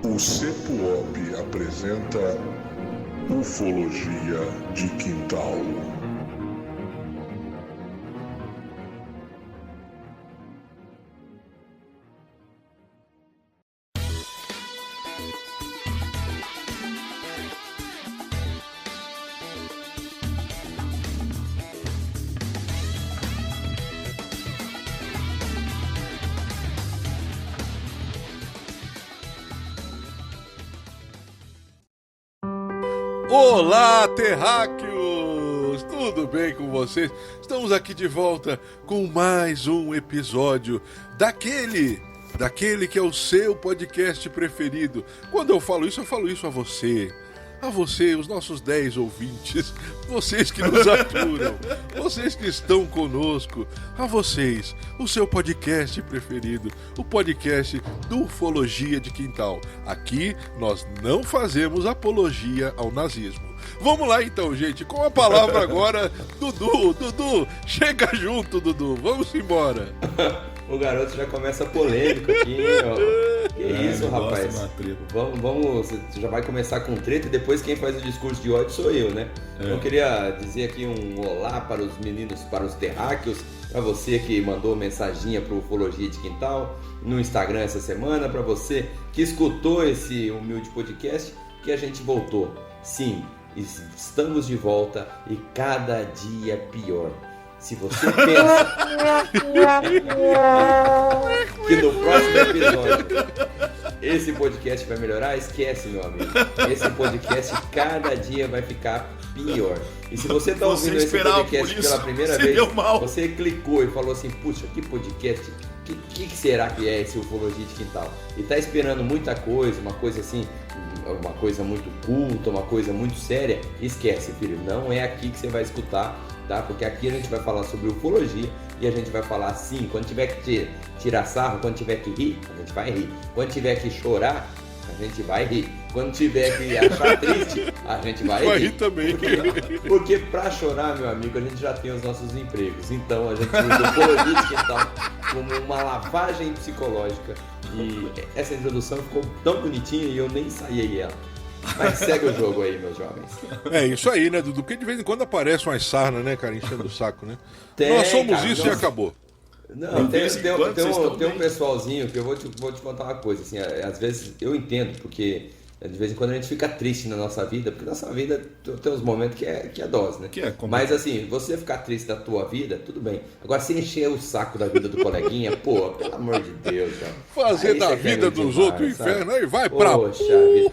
O CEPUOP apresenta Ufologia de Quintal. Olá, terráqueos! Tudo bem com vocês? Estamos aqui de volta com mais um episódio daquele que é o seu podcast preferido. Quando eu falo isso a você, os nossos 10 ouvintes, vocês que nos aturam, vocês que estão conosco, a vocês, o seu podcast preferido, o podcast do Ufologia de Quintal. Aqui nós não fazemos apologia ao nazismo. Vamos lá então, gente, com a palavra agora, Dudu, chega junto, Dudu, vamos embora. O garoto já começa polêmico aqui, ó. Que isso, rapaz? Vamos, você já vai começar com treta e depois quem faz o discurso de ódio sou eu, né? Eu queria dizer aqui um olá para os meninos, para os terráqueos, para você que mandou mensaginha pro Ufologia de Quintal no Instagram essa semana, para você que escutou esse humilde podcast, que a gente voltou. Sim, estamos de volta e cada dia pior. Se você pensa que no próximo episódio esse podcast vai melhorar, esquece, meu amigo. Esse podcast cada dia vai ficar pior. E se você está ouvindo esse podcast pela primeira vez, você clicou e falou assim, puxa, que podcast, que será que é esse Ufologia de Quintal? E está esperando muita coisa, uma coisa assim, uma coisa muito culta, uma coisa muito séria, esquece, filho, não é aqui que você vai escutar. Tá? Porque aqui a gente vai falar sobre ufologia e a gente vai falar assim, quando tiver que tirar sarro, quando tiver que rir, a gente vai rir. Quando tiver que chorar, a gente vai rir. Quando tiver que achar triste, a gente vai rir também. Porque pra chorar, meu amigo, a gente já tem os nossos empregos. Então a gente usa o Ufologia de Quintal como uma lavagem psicológica. E essa introdução ficou tão bonitinha e eu nem ensaiei ela. Mas segue o jogo aí, meus jovens. É isso aí, né, Dudu? Porque de vez em quando aparece umas sarnas, né, cara, enchendo o saco, né? Tem, nós somos cara, isso e acabou. Não, tem um pessoalzinho que eu vou te contar uma coisa, assim, às vezes eu entendo, porque de vez em quando a gente fica triste na nossa vida, porque nossa vida tem uns momentos que é dose, né? Mas assim, você ficar triste da tua vida, tudo bem. Agora, se encher o saco da vida do coleguinha, pô, pelo amor de Deus, cara. Fazer da vida dos outros o inferno, aí vai pra... Poxa vida.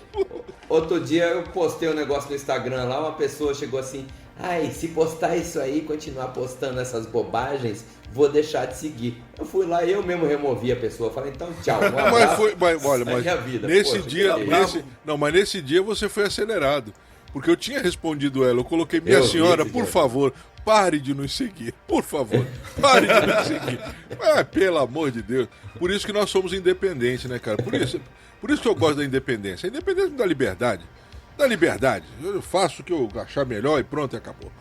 Outro dia eu postei um negócio no Instagram lá, uma pessoa chegou assim, ai, se postar isso aí, continuar postando essas bobagens, vou deixar de seguir. Eu fui lá e eu mesmo removi a pessoa, falei, então tchau, um abraço, mas a vida. Nesse Poxa, dia, mas nesse dia você foi acelerado, porque eu tinha respondido ela, eu coloquei, minha senhora, por favor, pare de nos seguir, por favor, pare de nos seguir. Pelo amor de Deus, por isso que nós somos independentes, né, cara, por isso que eu gosto da independência. A independência me dá liberdade. Dá liberdade. Eu faço o que eu achar melhor e pronto, e acabou.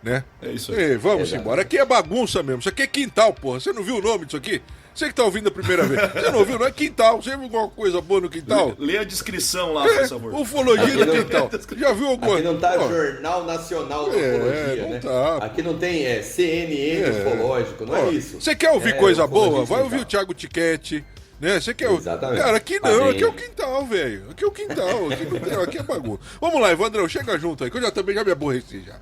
Né? É isso aí. Ei, vamos embora. Aqui é bagunça mesmo. Isso aqui é quintal, porra. Você não viu o nome disso aqui? Você que tá ouvindo a primeira vez. Você não ouviu? Não é quintal. Você viu alguma coisa boa no quintal? Lê a descrição lá, por favor. Ufologia do Quintal. Já viu alguma coisa? Aqui não tá Jornal Nacional da Ufologia, né? Tá. Aqui não tem CNN ufológico, não é isso. Você quer ouvir coisa boa? Vai ouvir o Thiago Tiquete. Né? Você quer... Exatamente. Cara, aqui não, aqui é o quintal, velho. Aqui é o quintal, aqui é bagunça. Vamos lá, Evandrão, chega junto aí, que eu também já me aborreci já.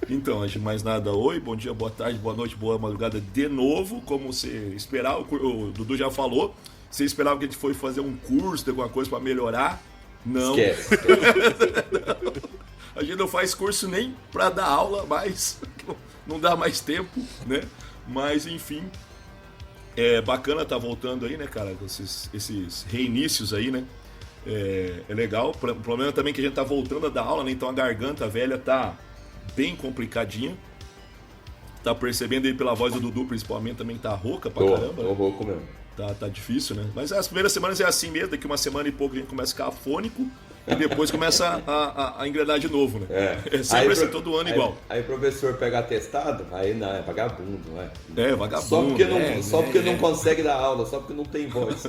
Então, antes de mais nada, oi, bom dia, boa tarde, boa noite, boa madrugada de novo, como você esperava, o Dudu já falou, você esperava que a gente fosse fazer um curso de alguma coisa pra melhorar? Não. Esquece. A gente não faz curso nem pra dar aula, mas não dá mais tempo, né? Mas, enfim... É bacana tá voltando aí, né, cara, esses reinícios aí, né, é legal. O problema também é que a gente tá voltando a dar aula, né, então a garganta velha tá bem complicadinha. Tá percebendo aí pela voz do Dudu, principalmente, também tá rouca pra caramba. Tô rouco mesmo. Tá difícil, né, mas as primeiras semanas é assim mesmo, daqui uma semana e pouco a gente começa a ficar afônico. E depois começa a engrenar de novo, né? É sempre assim, todo ano igual. Aí o professor pega atestado, aí não, é vagabundo, não é? É, vagabundo. Só porque não consegue dar aula, só porque não tem voz.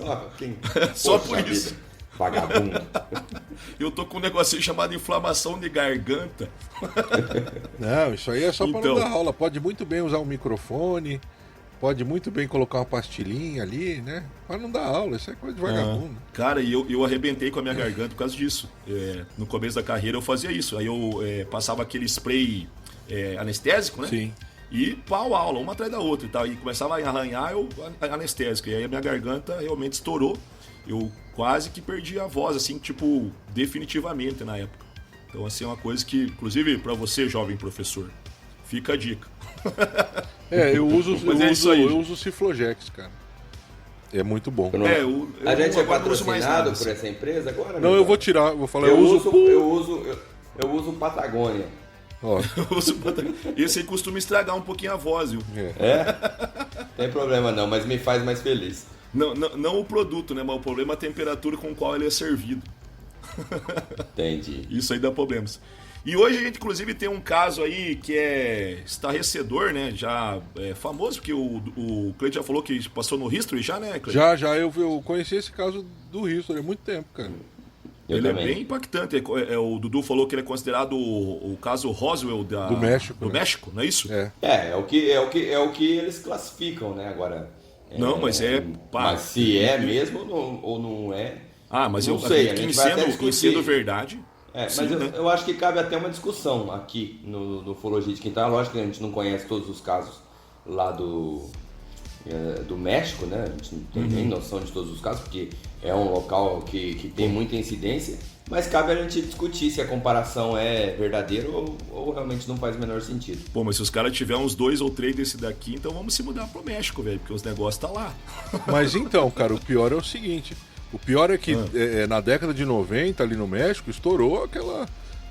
Só por isso. Vagabundo. Eu tô com um negocinho chamado inflamação de garganta. Não, isso aí é só para Então. não dar aula. Pode muito bem usar um microfone, pode muito bem colocar uma pastilhinha ali, né? Para não dar aula, isso é coisa de vagabundo. Cara, e eu arrebentei com a minha garganta por causa disso. No começo da carreira eu fazia isso. Aí eu passava aquele spray anestésico, né? Sim. E pau, aula, uma atrás da outra e tal. E começava a arranhar, eu anestésico. E aí a minha garganta realmente estourou. Eu quase que perdi a voz, assim, tipo, definitivamente na época. Então, assim, é uma coisa que, inclusive, pra você, jovem professor, fica a dica. Eu uso Mas é isso aí. eu uso Ciflojex, cara. É muito bom. A gente é agora não uso mais patrocinado nada, por essa empresa agora? Não, eu vou tirar, vou falar, Eu uso Patagônia. Ó, Esse aí costuma estragar um pouquinho a voz, viu? Tem problema não, mas me faz mais feliz. Não o produto, né? Mas o problema é a temperatura com qual ele é servido. Entendi. Isso aí dá problemas. E hoje a gente, inclusive, tem um caso aí que é estarrecedor, né? Já é famoso, porque o Cleiton já falou que passou no History já, né, Cleiton? já eu conheci esse caso do History há muito tempo, cara. Eu Ele também. é bem impactante. O Dudu falou que ele é considerado o caso Roswell Do México, do né? México, não é isso? É o que eles classificam, né? Agora. Não, mas Mas se é mesmo ou não é. Ah, mas não eu sei. acredito A que gente vai até em discutir. sendo verdade. Mas sim, né? eu acho que cabe até uma discussão aqui no Ufologia de Quintal. Lógico que a gente não conhece todos os casos lá do México, né? A gente não tem nem noção de todos os casos, porque é um local que tem muita incidência. Mas cabe a gente discutir se a comparação é verdadeira ou realmente não faz o menor sentido. Pô, mas se os caras tiverem uns 2 ou 3 desse daqui, então vamos se mudar pro México, velho, porque os negócios tá lá. Mas então, cara, o pior é o seguinte. O pior é que na década de 90, ali no México, estourou aquela...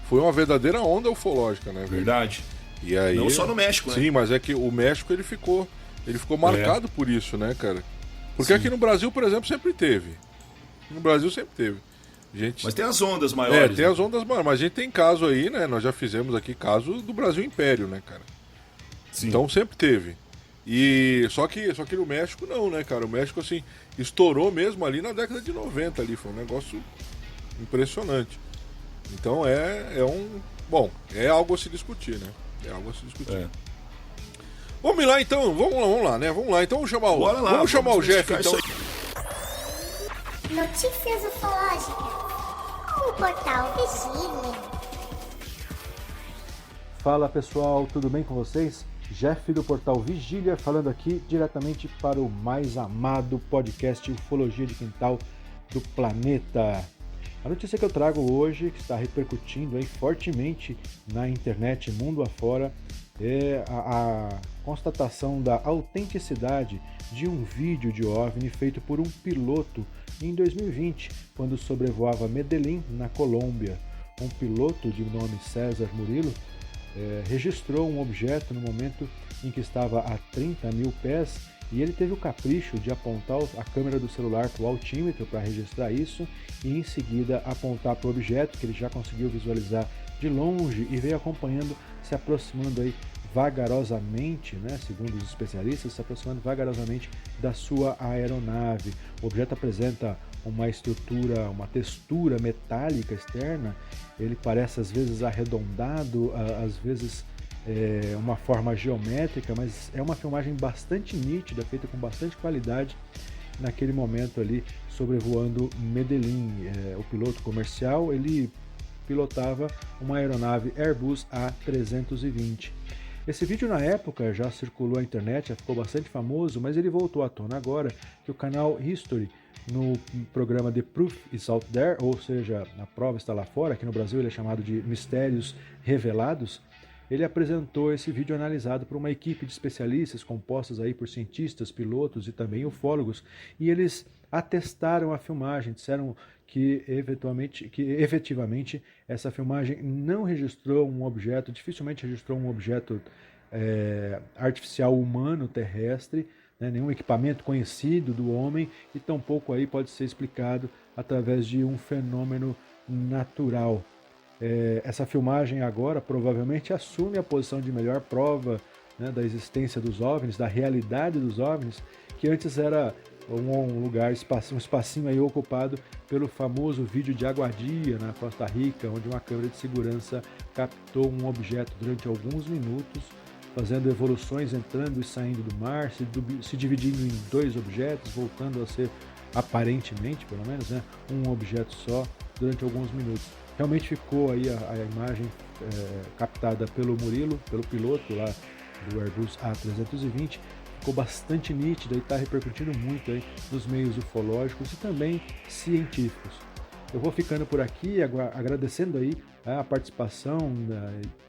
Foi uma verdadeira onda ufológica, né, velho? Verdade. E aí, Não só no México, né? Sim, mas é que o México, ele ficou marcado por isso, né, cara? Porque aqui no Brasil, por exemplo, sempre teve. No Brasil sempre teve. Gente... Mas tem as ondas maiores. tem as ondas maiores, mas a gente tem caso aí, né? Nós já fizemos aqui caso do Brasil Império, né, cara? Sim. Então sempre teve. E só que no México não, né, cara? O México, assim, estourou mesmo ali na década de 90 ali. Foi um negócio impressionante. Então Bom, é algo a se discutir, né? É algo a se discutir. Vamos lá então, vamos lá, né? Vamos lá, então vamos chamar vamos chamar o Jeff, então. Notícias ufológicas. O portal Vigília. Fala pessoal, tudo bem com vocês? Jeff do portal Vigília falando aqui diretamente para o mais amado podcast Ufologia de Quintal do planeta. A notícia que eu trago hoje, que está repercutindo aí fortemente na internet, mundo afora, é a constatação da autenticidade de um vídeo de OVNI feito por um piloto em 2020, quando sobrevoava Medellín, na Colômbia. Um piloto de nome César Murilo registrou um objeto no momento em que estava a 30 mil pés e ele teve o capricho de apontar a câmera do celular para o altímetro para registrar isso e em seguida apontar para o objeto que ele já conseguiu visualizar de longe e veio acompanhando, se aproximando aí vagarosamente, né, segundo os especialistas, se aproximando vagarosamente da sua aeronave. O objeto apresenta uma estrutura, uma textura metálica externa, ele parece às vezes arredondado, às vezes uma forma geométrica, mas é uma filmagem bastante nítida, feita com bastante qualidade naquele momento ali, sobrevoando Medellín. O piloto comercial, ele pilotava uma aeronave Airbus A320. Esse vídeo na época já circulou na internet, já ficou bastante famoso, mas ele voltou à tona agora que o canal History, no programa The Proof is Out There, ou seja, a prova está lá fora, aqui no Brasil ele é chamado de Mistérios Revelados, ele apresentou esse vídeo analisado por uma equipe de especialistas compostas aí por cientistas, pilotos e também ufólogos, e eles atestaram a filmagem, disseram que efetivamente essa filmagem não registrou um objeto, dificilmente registrou um objeto artificial humano terrestre, né, nenhum equipamento conhecido do homem, e tampouco aí pode ser explicado através de um fenômeno natural. Essa filmagem agora provavelmente assume a posição de melhor prova, né, da existência dos OVNIs, da realidade dos OVNIs, que antes era um lugar, um espacinho aí ocupado pelo famoso vídeo de Aguadia, na Costa Rica, onde uma câmera de segurança captou um objeto durante alguns minutos, fazendo evoluções, entrando e saindo do mar, se dividindo em 2 objetos, voltando a ser, aparentemente, pelo menos, né, um objeto só durante alguns minutos. Realmente ficou aí a imagem captada pelo Murilo, pelo piloto lá do Airbus A320, ficou bastante nítida e está repercutindo muito aí nos meios ufológicos e também científicos. Eu vou ficando por aqui, agradecendo aí a participação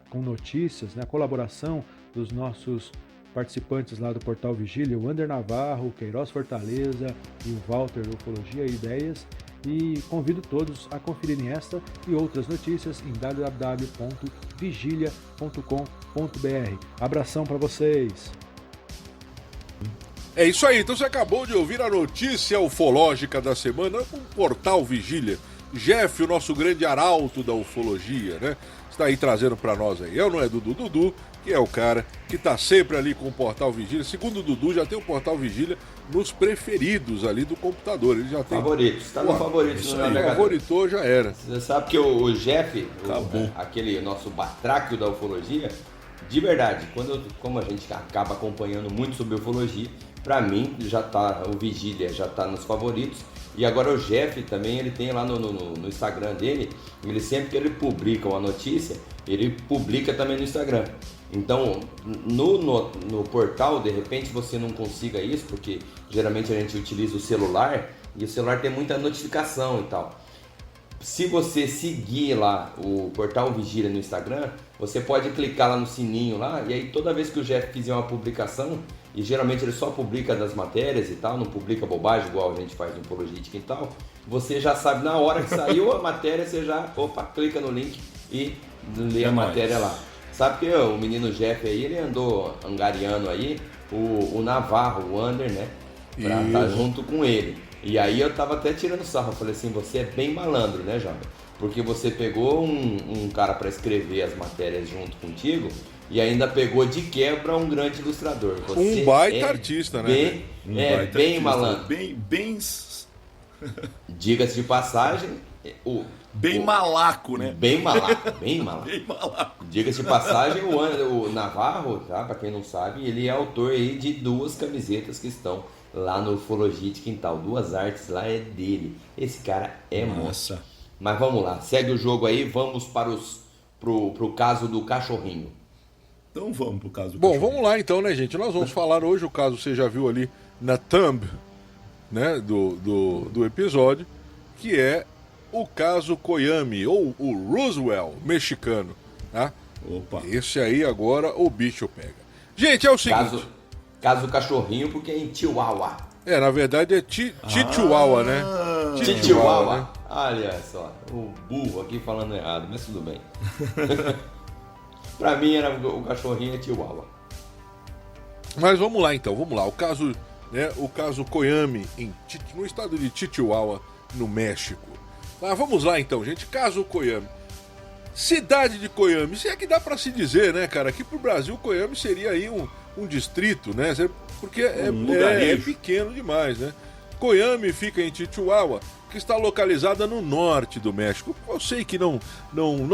com notícias, né, a colaboração dos nossos participantes lá do Portal Vigília, o Ander Navarro, o Queiroz Fortaleza e o Walter do Ufologia e Ideias. E convido todos a conferirem esta e outras notícias em www.vigilia.com.br. Abração para vocês! É isso aí, então você acabou de ouvir a notícia ufológica da semana com o Portal Vigília. Jeff, o nosso grande arauto da ufologia, né? Está aí trazendo para nós aí. Eu não é Dudu, que é o cara que tá sempre ali com o Portal Vigília. Segundo o Dudu, já tem o Portal Vigília nos preferidos ali do computador. Ele já tem... Favoritos, tá no favoritos. Isso aí, favoritou, já era. Você sabe que o Jeff, aquele nosso batráquio da ufologia, de verdade, como a gente acaba acompanhando muito sobre ufologia, pra mim, o Vigília já tá nos favoritos. E agora o Jeff também, ele tem lá no Instagram dele, ele sempre que ele publica uma notícia, ele publica também no Instagram. Então, no portal, de repente você não consiga isso, porque geralmente a gente utiliza o celular, e o celular tem muita notificação e tal. Se você seguir lá o Portal Vigília no Instagram, você pode clicar lá no sininho lá, e aí toda vez que o Jeff fizer uma publicação, e geralmente ele só publica das matérias e tal, não publica bobagem igual a gente faz no Ufologia de Quintal, você já sabe na hora que saiu a matéria, você já, clica no link e lê a matéria lá. Sabe que o menino Jeff aí, ele andou angariando aí o Navarro, o Ander, né? Pra estar junto com ele. E aí eu tava até tirando sarro, eu falei assim, você é bem malandro, né, Jovem? Porque você pegou um cara para escrever as matérias junto contigo e ainda pegou de quebra um grande ilustrador. Você um baita artista, né? Bem malandro. Bem... Diga-se de passagem... Bem malaco, né? Bem malaco. Bem malaco. Diga-se de passagem, o Navarro, tá? Pra quem não sabe, ele é autor aí de 2 camisetas que estão lá no Ufologia de Quintal. 2 artes lá é dele. Esse cara é monstro. Mas vamos lá, segue o jogo aí, vamos pro caso do cachorrinho. Então vamos pro caso do cachorrinho. Bom, vamos lá então, né, gente? Nós vamos falar hoje o caso, você já viu ali na thumb, né, do episódio, que é o caso Coyame, ou o Roswell mexicano, tá? Opa. Esse aí agora o bicho pega. Gente, é o seguinte... Caso cachorrinho, porque é em Chihuahua. Na verdade é Chihuahua, né? Chihuahua, né? Olha só, o burro aqui falando errado, mas tudo bem. Pra mim o cachorrinho é Chihuahua. Mas vamos lá então, o caso, né, o caso Coyame no estado de Chihuahua, no México. Vamos lá então, gente, caso Coyame. Cidade de Coyame, se é que dá pra se dizer, né, cara, aqui pro Brasil Coyame seria aí um distrito, né, porque é pequeno demais, né. Coyame fica em Chihuahua, que está localizada no norte do México. Eu sei que não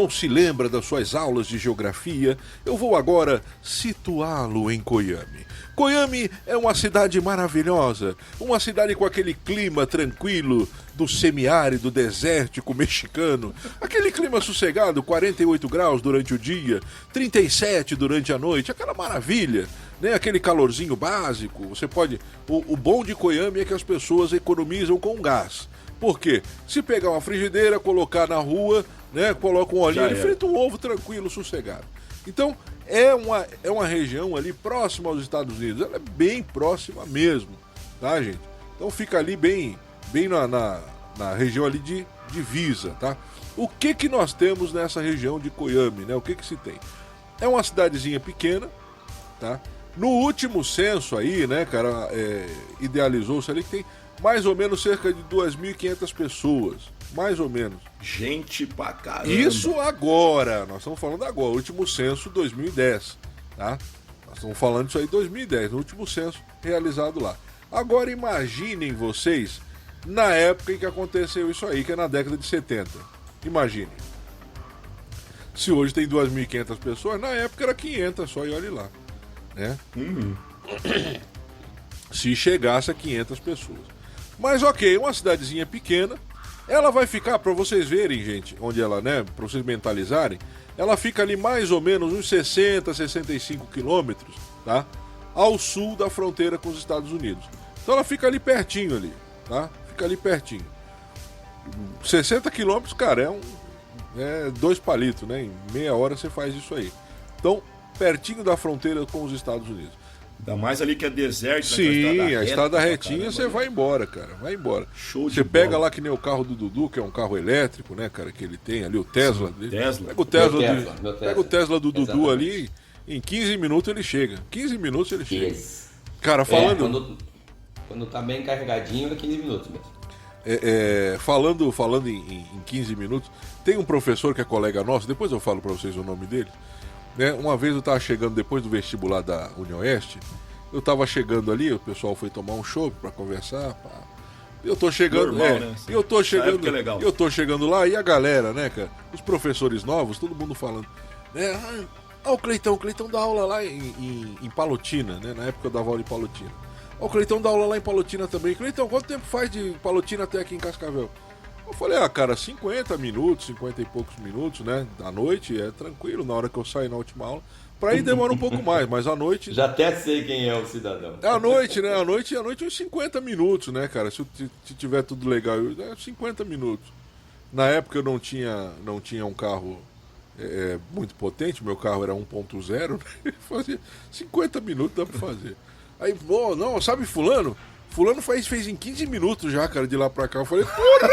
se lembra das suas aulas de geografia, eu vou agora situá-lo em Coyame. Coyame é uma cidade maravilhosa, uma cidade com aquele clima tranquilo do semiárido desértico mexicano, aquele clima sossegado, 48 graus durante o dia, 37 durante a noite, aquela maravilha, né? Aquele calorzinho básico. Você pode... O bom de Coyame é que as pessoas economizam com gás. Por quê? Se pegar uma frigideira, colocar na rua, né? Coloca um olhinho e frita um ovo tranquilo, sossegado. Então, é uma região ali próxima aos Estados Unidos. Ela é bem próxima mesmo, tá, gente? Então fica ali bem na região ali de divisa, tá? O que nós temos nessa região de Coyame, né? O que se tem? É uma cidadezinha pequena, tá? No último censo aí, né, cara, idealizou-se ali que tem mais ou menos cerca de 2.500 pessoas, mais ou menos. Gente pra caramba. Isso agora, nós estamos falando agora, último censo 2010, tá? Nós estamos falando disso aí em 2010, no último censo realizado lá. Agora imaginem vocês na época em que aconteceu isso aí, que é na década de 70. Imagine. Se hoje tem 2.500 pessoas, na época era 500 só, e olhe lá. Né? Se chegasse a 500 pessoas. Mas ok, uma cidadezinha pequena, ela vai ficar, para vocês verem, gente, onde ela, né, para vocês mentalizarem, ela fica ali mais ou menos uns 60, 65 quilômetros, tá? Ao sul da fronteira com os Estados Unidos. Então ela fica ali pertinho ali, tá? Fica ali pertinho. 60 quilômetros, cara, é 2 palitos, né? Em meia hora você faz isso aí. Então, pertinho da fronteira com os Estados Unidos. Ainda mais ali que é deserto. Sim, né? A estrada retinha, você vai embora, cara. Vai embora. Show de Você pega bola. lá que nem o carro do Dudu, que é um carro elétrico, né, cara, que ele tem ali, o Tesla. Tesla. Pega o Tesla, Meu Tesla. pega o Tesla do Dudu Exatamente. ali, em 15 minutos ele chega. 15 minutos ele chega. Yes. Cara, falando... Quando tá bem carregadinho é 15 minutos mesmo. Falando em 15 minutos, tem um professor que é colega nosso, depois eu falo pra vocês o nome dele, né? Uma vez eu tava chegando depois do vestibular da União Oeste, eu tava chegando ali, o pessoal foi tomar um chopp pra conversar, pá. Eu tô chegando, Normal, né? eu tô chegando, época é legal. eu tô chegando lá e a galera, né, cara, os professores novos, todo mundo falando, né, o Cleitão dá aula lá em Palotina, né, na época eu dava aula em Palotina. O Cleitão dá aula lá em Palotina também. Cleitão, quanto tempo faz de Palotina até aqui em Cascavel? Eu falei, cara, 50 minutos, 50 e poucos minutos, né? À noite é tranquilo, na hora que eu saio na última aula. Pra ir demora um pouco mais, mas à noite... Já até sei quem é o cidadão. À noite, né? À noite uns 50 minutos, né, cara? Se tiver tudo legal, 50 minutos. Na época eu não tinha um carro muito potente, meu carro era 1.0, né? Fazia 50 minutos, dá pra fazer. Aí, não, sabe fulano? Fulano fez em 15 minutos já, cara, de lá pra cá. Eu falei, porra!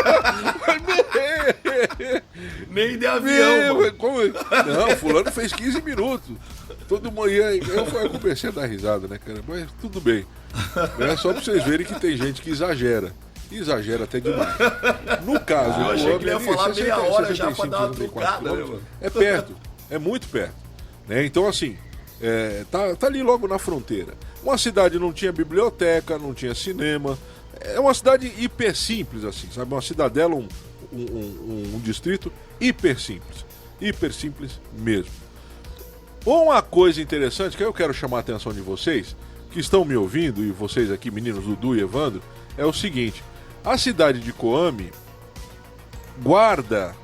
Nem de avião, mano. Como? Não, fulano fez 15 minutos. Todo manhã. Eu comecei a dar risada, né, cara? Mas tudo bem. É só pra vocês verem que tem gente que exagera. Exagera até demais. No caso, Eu achei que ele ia falar meia hora já pra dar uma 64 trucada, né, quilômetros, mano? é perto, é muito perto. Né? Então, assim, tá ali logo na fronteira. Uma cidade não tinha biblioteca, não tinha cinema. É uma cidade hiper simples, assim, sabe? Uma cidadela, um distrito hiper simples. Hiper simples mesmo. Uma coisa interessante que eu quero chamar a atenção de vocês, que estão me ouvindo, e vocês aqui, meninos Dudu e Evandro, é o seguinte: a cidade de Coame guarda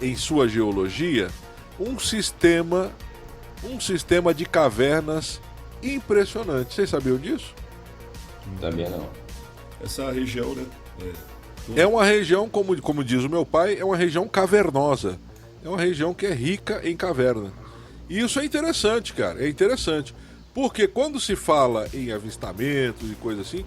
em sua geologia um sistema de cavernas impressionante. Vocês sabiam disso? Também não. Essa região, né? É uma região, como diz o meu pai, é uma região cavernosa. É uma região que é rica em caverna. E isso é interessante, cara. É interessante. Porque quando se fala em avistamentos e coisa assim,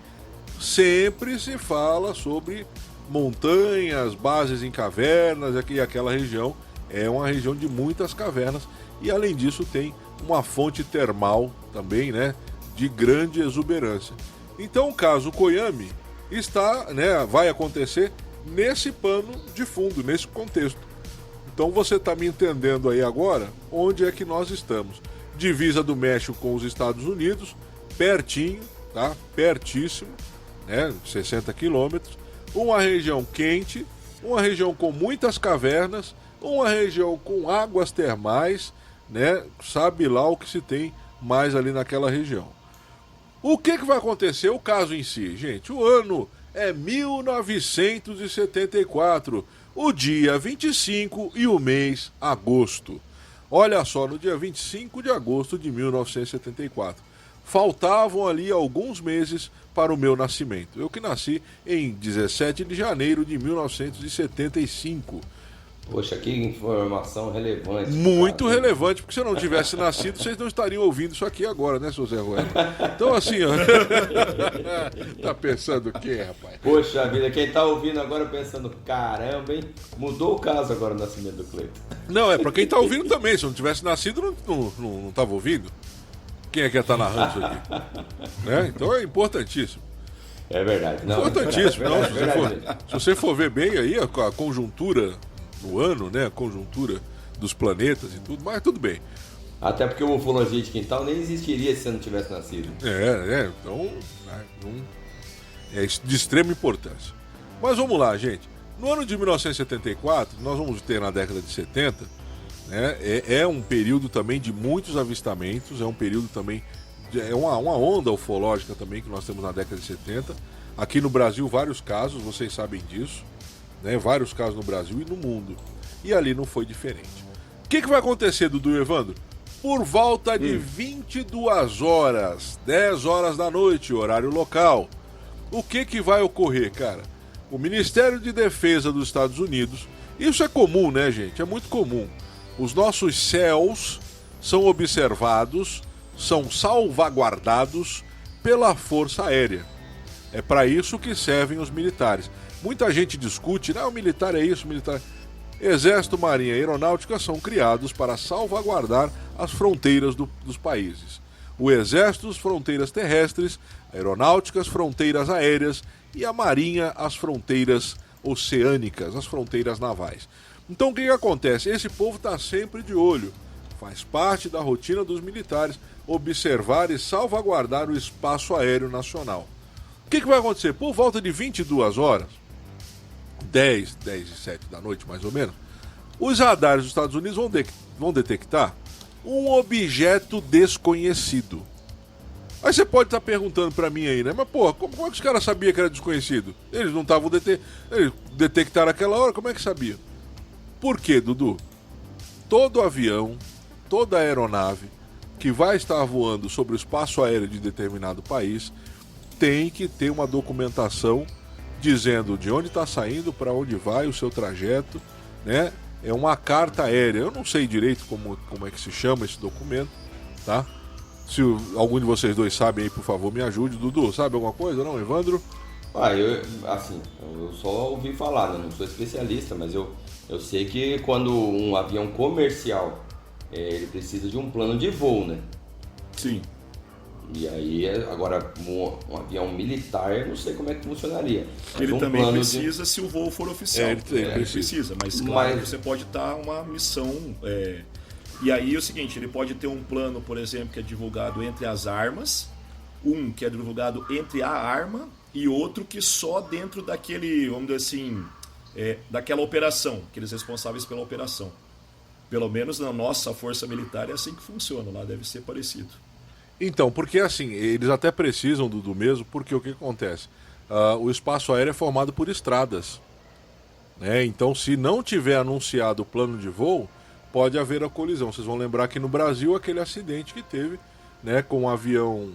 sempre se fala sobre montanhas, bases em cavernas, e aquela região é uma região de muitas cavernas. E além disso tem uma fonte termal também, né, de grande exuberância. Então o caso Coame vai acontecer nesse pano de fundo, nesse contexto. Então você está me entendendo aí agora onde é que nós estamos. Divisa do México com os Estados Unidos, pertinho, tá? Pertíssimo, né? 60 quilômetros. Uma região quente, uma região com muitas cavernas, uma região com águas termais, né? Sabe lá o que se tem mais ali naquela região. O que vai acontecer? O caso em si, gente. O ano é 1974, o dia 25 e o mês agosto. Olha só, no dia 25 de agosto de 1974. Faltavam ali alguns meses para o meu nascimento. Eu que nasci em 17 de janeiro de 1975. Poxa, que informação relevante. Muito relevante, porque se eu não tivesse nascido, vocês não estariam ouvindo isso aqui agora, né, seu Zé Ruela? Então, assim, ó. Tá pensando o quê, rapaz? Poxa vida, quem tá ouvindo agora pensando, caramba, hein? Mudou o caso agora no nascimento do Cleiton. Não, é pra quem tá ouvindo também. Se eu não tivesse nascido, não tava ouvindo. Quem é que ia estar narrando isso aqui? Né? Então é importantíssimo. É verdade. Não, Importantíssimo. é verdade. Se você for ver bem aí, a conjuntura no ano, né? A conjuntura dos planetas e tudo, mas tudo bem. Até porque o ufologia de quintal nem existiria se você não tivesse nascido. Então É de extrema importância. Mas vamos lá, gente. No ano de 1974, nós vamos ter na década de 70, né, é um período também de muitos avistamentos, é um período também, é uma onda ufológica também que nós temos na década de 70. Aqui no Brasil, vários casos, vocês sabem disso, né, vários casos no Brasil e no mundo. E ali não foi diferente. O que vai acontecer, Dudu e Evandro? Por volta de 22 horas, 10 horas da noite, horário local. O que vai ocorrer, cara? O Ministério de Defesa dos Estados Unidos, isso é comum, né, gente? É muito comum. Os nossos céus são observados, são salvaguardados pela Força Aérea. É para isso que servem os militares. Muita gente discute, o militar é isso, militar... Exército, Marinha e Aeronáutica são criados para salvaguardar as fronteiras dos países. O Exército, as fronteiras terrestres, a Aeronáutica, as fronteiras aéreas e a Marinha, as fronteiras oceânicas, as fronteiras navais. Então o que acontece? Esse povo está sempre de olho. Faz parte da rotina dos militares observar e salvaguardar o espaço aéreo nacional. O que vai acontecer? Por volta de 22 horas, 10 e 7 da noite mais ou menos, os radares dos Estados Unidos vão detectar um objeto desconhecido. Aí você pode estar perguntando pra mim aí, né? Mas porra, como é que os caras sabiam que era desconhecido? Eles não estavam eles detectaram aquela hora, como é que sabia? Por quê, Dudu? Todo avião, toda aeronave que vai estar voando sobre o espaço aéreo de determinado país tem que ter uma documentação dizendo de onde está saindo, para onde vai, o seu trajeto, né? É uma carta aérea. Eu não sei direito como é que se chama esse documento, tá? Se algum de vocês dois sabem aí, por favor, me ajude. Dudu, sabe alguma coisa? Não, Evandro? Eu só ouvi falar, né? Não sou especialista, mas eu sei que quando um avião comercial ele precisa de um plano de voo, né? Sim. E aí, agora, um avião militar, eu não sei como é que funcionaria. Mas ele também precisa se o voo for oficial. Ele precisa. Mas claro, você pode estar uma missão... E aí é o seguinte, ele pode ter um plano, por exemplo, que é divulgado entre as armas, um que é divulgado entre a arma e outro que só dentro daquele, vamos dizer assim, daquela operação, aqueles responsáveis pela operação. Pelo menos na nossa força militar é assim que funciona, lá deve ser parecido. Então, porque assim, eles até precisam do mesmo, porque o que acontece? O espaço aéreo é formado por estradas, né? Então, se não tiver anunciado o plano de voo, pode haver a colisão. Vocês vão lembrar que no Brasil aquele acidente que teve, né, com um avião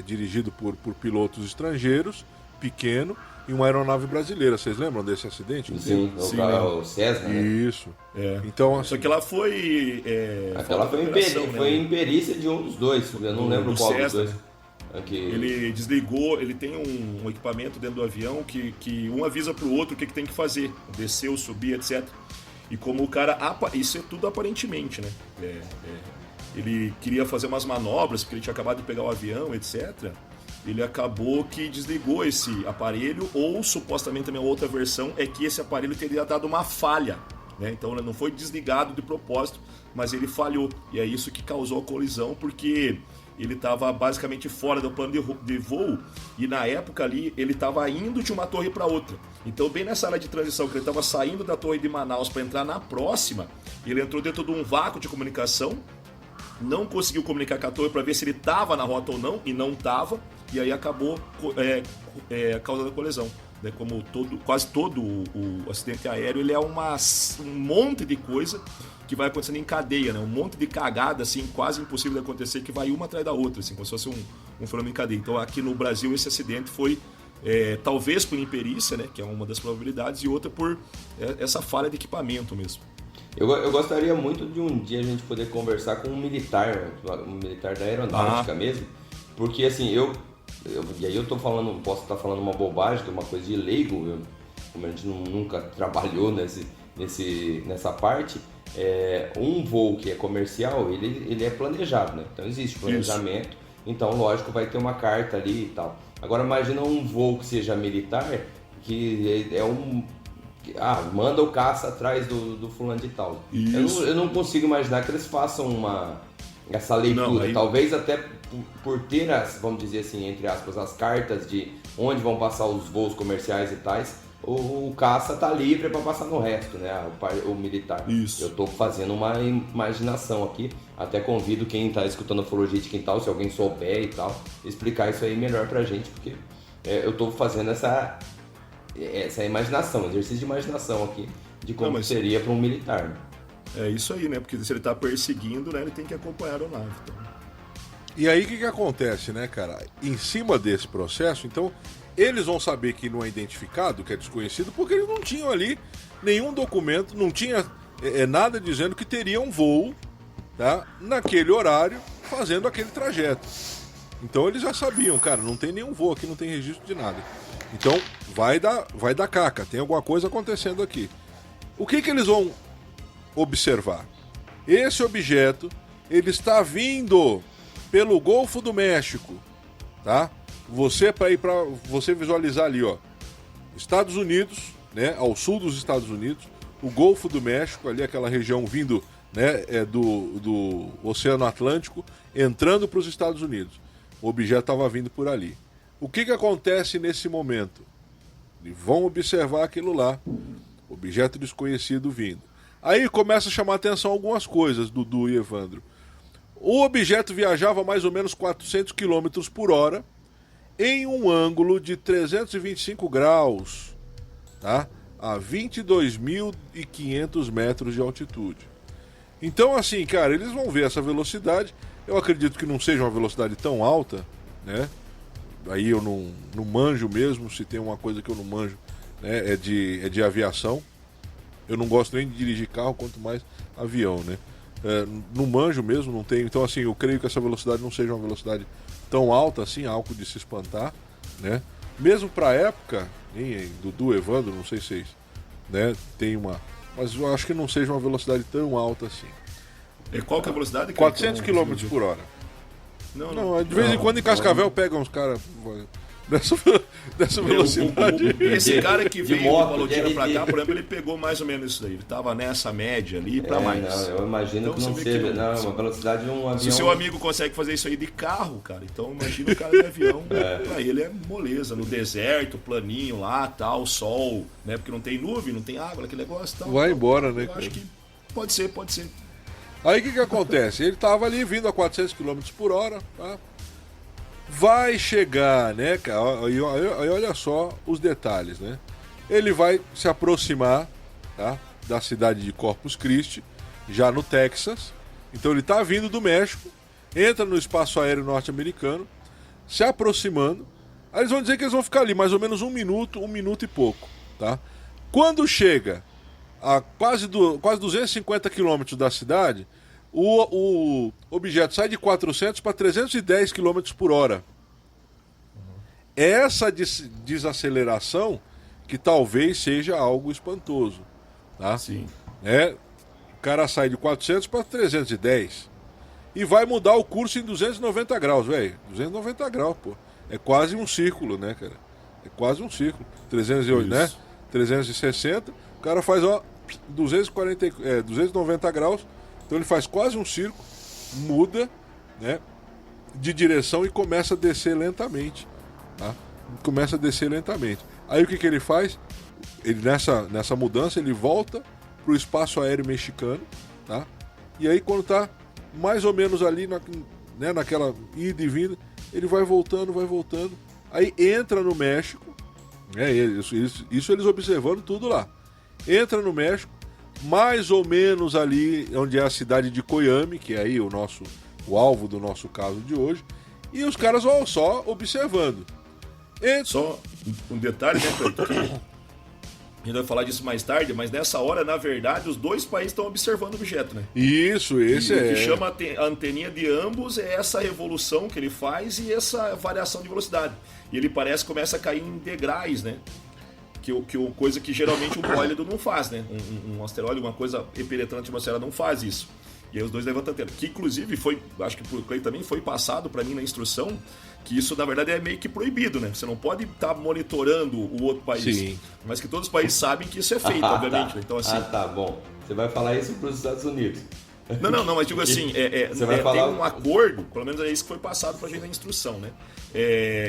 dirigido por pilotos estrangeiros, pequeno, e uma aeronave brasileira. Vocês lembram desse acidente? Sim, o Cessna, né? Isso. Então, assim, só que ela foi... aquela foi imperícia de um dos dois. Eu não lembro qual dos dois. Ele desligou, ele tem um equipamento dentro do avião que um avisa pro outro o que tem que fazer. Descer ou subir, etc. E como o cara... Isso é tudo aparentemente, né? Ele queria fazer umas manobras, porque ele tinha acabado de pegar o avião, etc. Ele acabou que desligou esse aparelho, ou supostamente também a outra versão é que esse aparelho teria dado uma falha, né? Então ele não foi desligado de propósito, mas ele falhou. E é isso que causou a colisão, porque ele estava basicamente fora do plano de voo, e na época ali ele estava indo de uma torre para outra. Então bem nessa área de transição, que ele estava saindo da torre de Manaus para entrar na próxima, ele entrou dentro de um vácuo de comunicação, não conseguiu comunicar com a torre para ver se ele estava na rota ou não, e não estava, e aí acabou causando a colisão. Né? Como quase todo o acidente aéreo, ele é um monte de coisa que vai acontecendo em cadeia, né? Um monte de cagada, assim, quase impossível de acontecer, que vai uma atrás da outra, assim, como se fosse um fenômeno em cadeia. Então aqui no Brasil esse acidente foi talvez por imperícia, né? Que é uma das probabilidades, e outra por essa falha de equipamento mesmo. Eu gostaria muito de um dia a gente poder conversar com um militar da aeronáutica mesmo, porque assim, e aí eu tô falando, posso estar falando uma bobagem, que é uma coisa de leigo, como a gente nunca trabalhou nessa parte, um voo que é comercial, ele é planejado, né? Então existe planejamento, então lógico vai ter uma carta ali e tal. Agora imagina um voo que seja militar, que manda o caça atrás do fulano de tal. Eu não consigo imaginar que eles façam essa leitura. Não, talvez até por ter vamos dizer assim, entre aspas, as cartas de onde vão passar os voos comerciais e tais, o caça tá livre para passar no resto, né? O militar. Isso. Eu tô fazendo uma imaginação aqui. Até convido quem tá escutando a Ufologia de Quintal, se alguém souber e tal, explicar isso aí melhor pra gente, porque eu tô fazendo essa imaginação, exercício de imaginação aqui, de como seria para um militar. É isso aí, né? Porque se ele tá perseguindo, né, ele tem que acompanhar a aeronave. Então. E aí o que acontece, né, cara? Em cima desse processo, então, eles vão saber que não é identificado, que é desconhecido, porque eles não tinham ali nenhum documento, não tinha nada dizendo que teria um voo, tá, naquele horário, fazendo aquele trajeto. Então eles já sabiam, cara, não tem nenhum voo aqui, não tem registro de nada. Então vai dar caca, tem alguma coisa acontecendo aqui. O que eles vão observar? Esse objeto, ele está vindo pelo Golfo do México, tá? Você visualizar ali, ó, Estados Unidos, né, ao sul dos Estados Unidos, o Golfo do México, ali aquela região vindo, né, do Oceano Atlântico, entrando para os Estados Unidos. O objeto estava vindo por ali. O que acontece nesse momento? Eles vão observar aquilo lá, objeto desconhecido vindo. Aí começa a chamar a atenção algumas coisas, Dudu e Evandro. O objeto viajava mais ou menos 400 km por hora, em um ângulo de 325 graus, tá? A 22.500 metros de altitude. Então, assim, cara, eles vão ver essa velocidade. Eu acredito que não seja uma velocidade tão alta, né? Aí eu não manjo mesmo, se tem uma coisa que eu não manjo, né? É de aviação. Eu não gosto nem de dirigir carro, quanto mais avião, né? Não manjo mesmo, não tenho. Então, assim, eu creio que essa velocidade não seja uma velocidade tão alta assim, algo de se espantar, né? Mesmo pra época, Dudu, Evandro, não sei se vocês, né, tem uma... Mas eu acho que não seja uma velocidade tão alta assim. E qual que é a velocidade? 400 km por hora. Não, de vez em quando em Cascavel pegam uns caras dessa velocidade. Esse cara que veio do Palotina pra cá, por exemplo, ele pegou mais ou menos isso daí. Ele tava nessa média ali pra mais. Não, eu imagino então, que não seja. Não, uma velocidade de um avião. Se o seu amigo consegue fazer isso aí de carro, cara, então imagina o cara de avião. Pra ele é moleza, no deserto, planinho lá, tal, sol, né? Porque não tem nuvem, não tem água, aquele negócio tal. Vai embora, né? Eu acho que pode ser. Aí o que acontece? Ele tava ali vindo a 400 km por hora, tá? Vai chegar, né, cara? E olha só os detalhes, né? Ele vai se aproximar, tá, da cidade de Corpus Christi, já no Texas. Então ele tá vindo do México, entra no espaço aéreo norte-americano, se aproximando. Aí eles vão dizer que eles vão ficar ali mais ou menos um minuto e pouco, tá? Quando chega a quase 250 quilômetros da cidade, o objeto sai de 400 para 310 km por hora. Essa desaceleração que talvez seja algo espantoso, tá? Sim. O cara sai de 400 para 310 e vai mudar o curso em 290 graus, velho. 290 graus, pô. É quase um círculo, né, cara? É quase um círculo. 308, né? 360. O cara faz, ó, 290 graus. Então ele faz quase um círculo, muda, né, de direção e começa a descer lentamente, tá? Começa a descer lentamente. Aí o que ele faz? Ele nessa mudança ele volta pro espaço aéreo mexicano, tá? E aí quando tá mais ou menos ali naquela ida e vinda, ele vai voltando, aí entra no México, né? Isso eles observando tudo lá. Entra no México, mais ou menos ali onde é a cidade de Coyame, que é aí o alvo do nosso caso de hoje, e os caras vão só observando. Só um detalhe, né, Cleiton, que a gente vai falar disso mais tarde, mas nessa hora, na verdade, os dois países estão observando o objeto, né? Isso, esse O que chama a anteninha de ambos é essa revolução que ele faz e essa variação de velocidade. E ele começa a cair em degraus, né? Coisa que geralmente um bólido não faz, né? Um asteroide, uma coisa penetrante na atmosfera não faz isso. E aí os dois levantam a antena. Que inclusive acho que por Clay também foi passado para mim na instrução, que isso na verdade é meio que proibido, né? Você não pode estar monitorando o outro país. Sim. Mas que todos os países sabem que isso é feito, obviamente. Tá. Então, assim... tá bom. Você vai falar isso para os Estados Unidos. Não, mas digo assim, tem um acordo, pelo menos é isso que foi passado pra gente na instrução, né?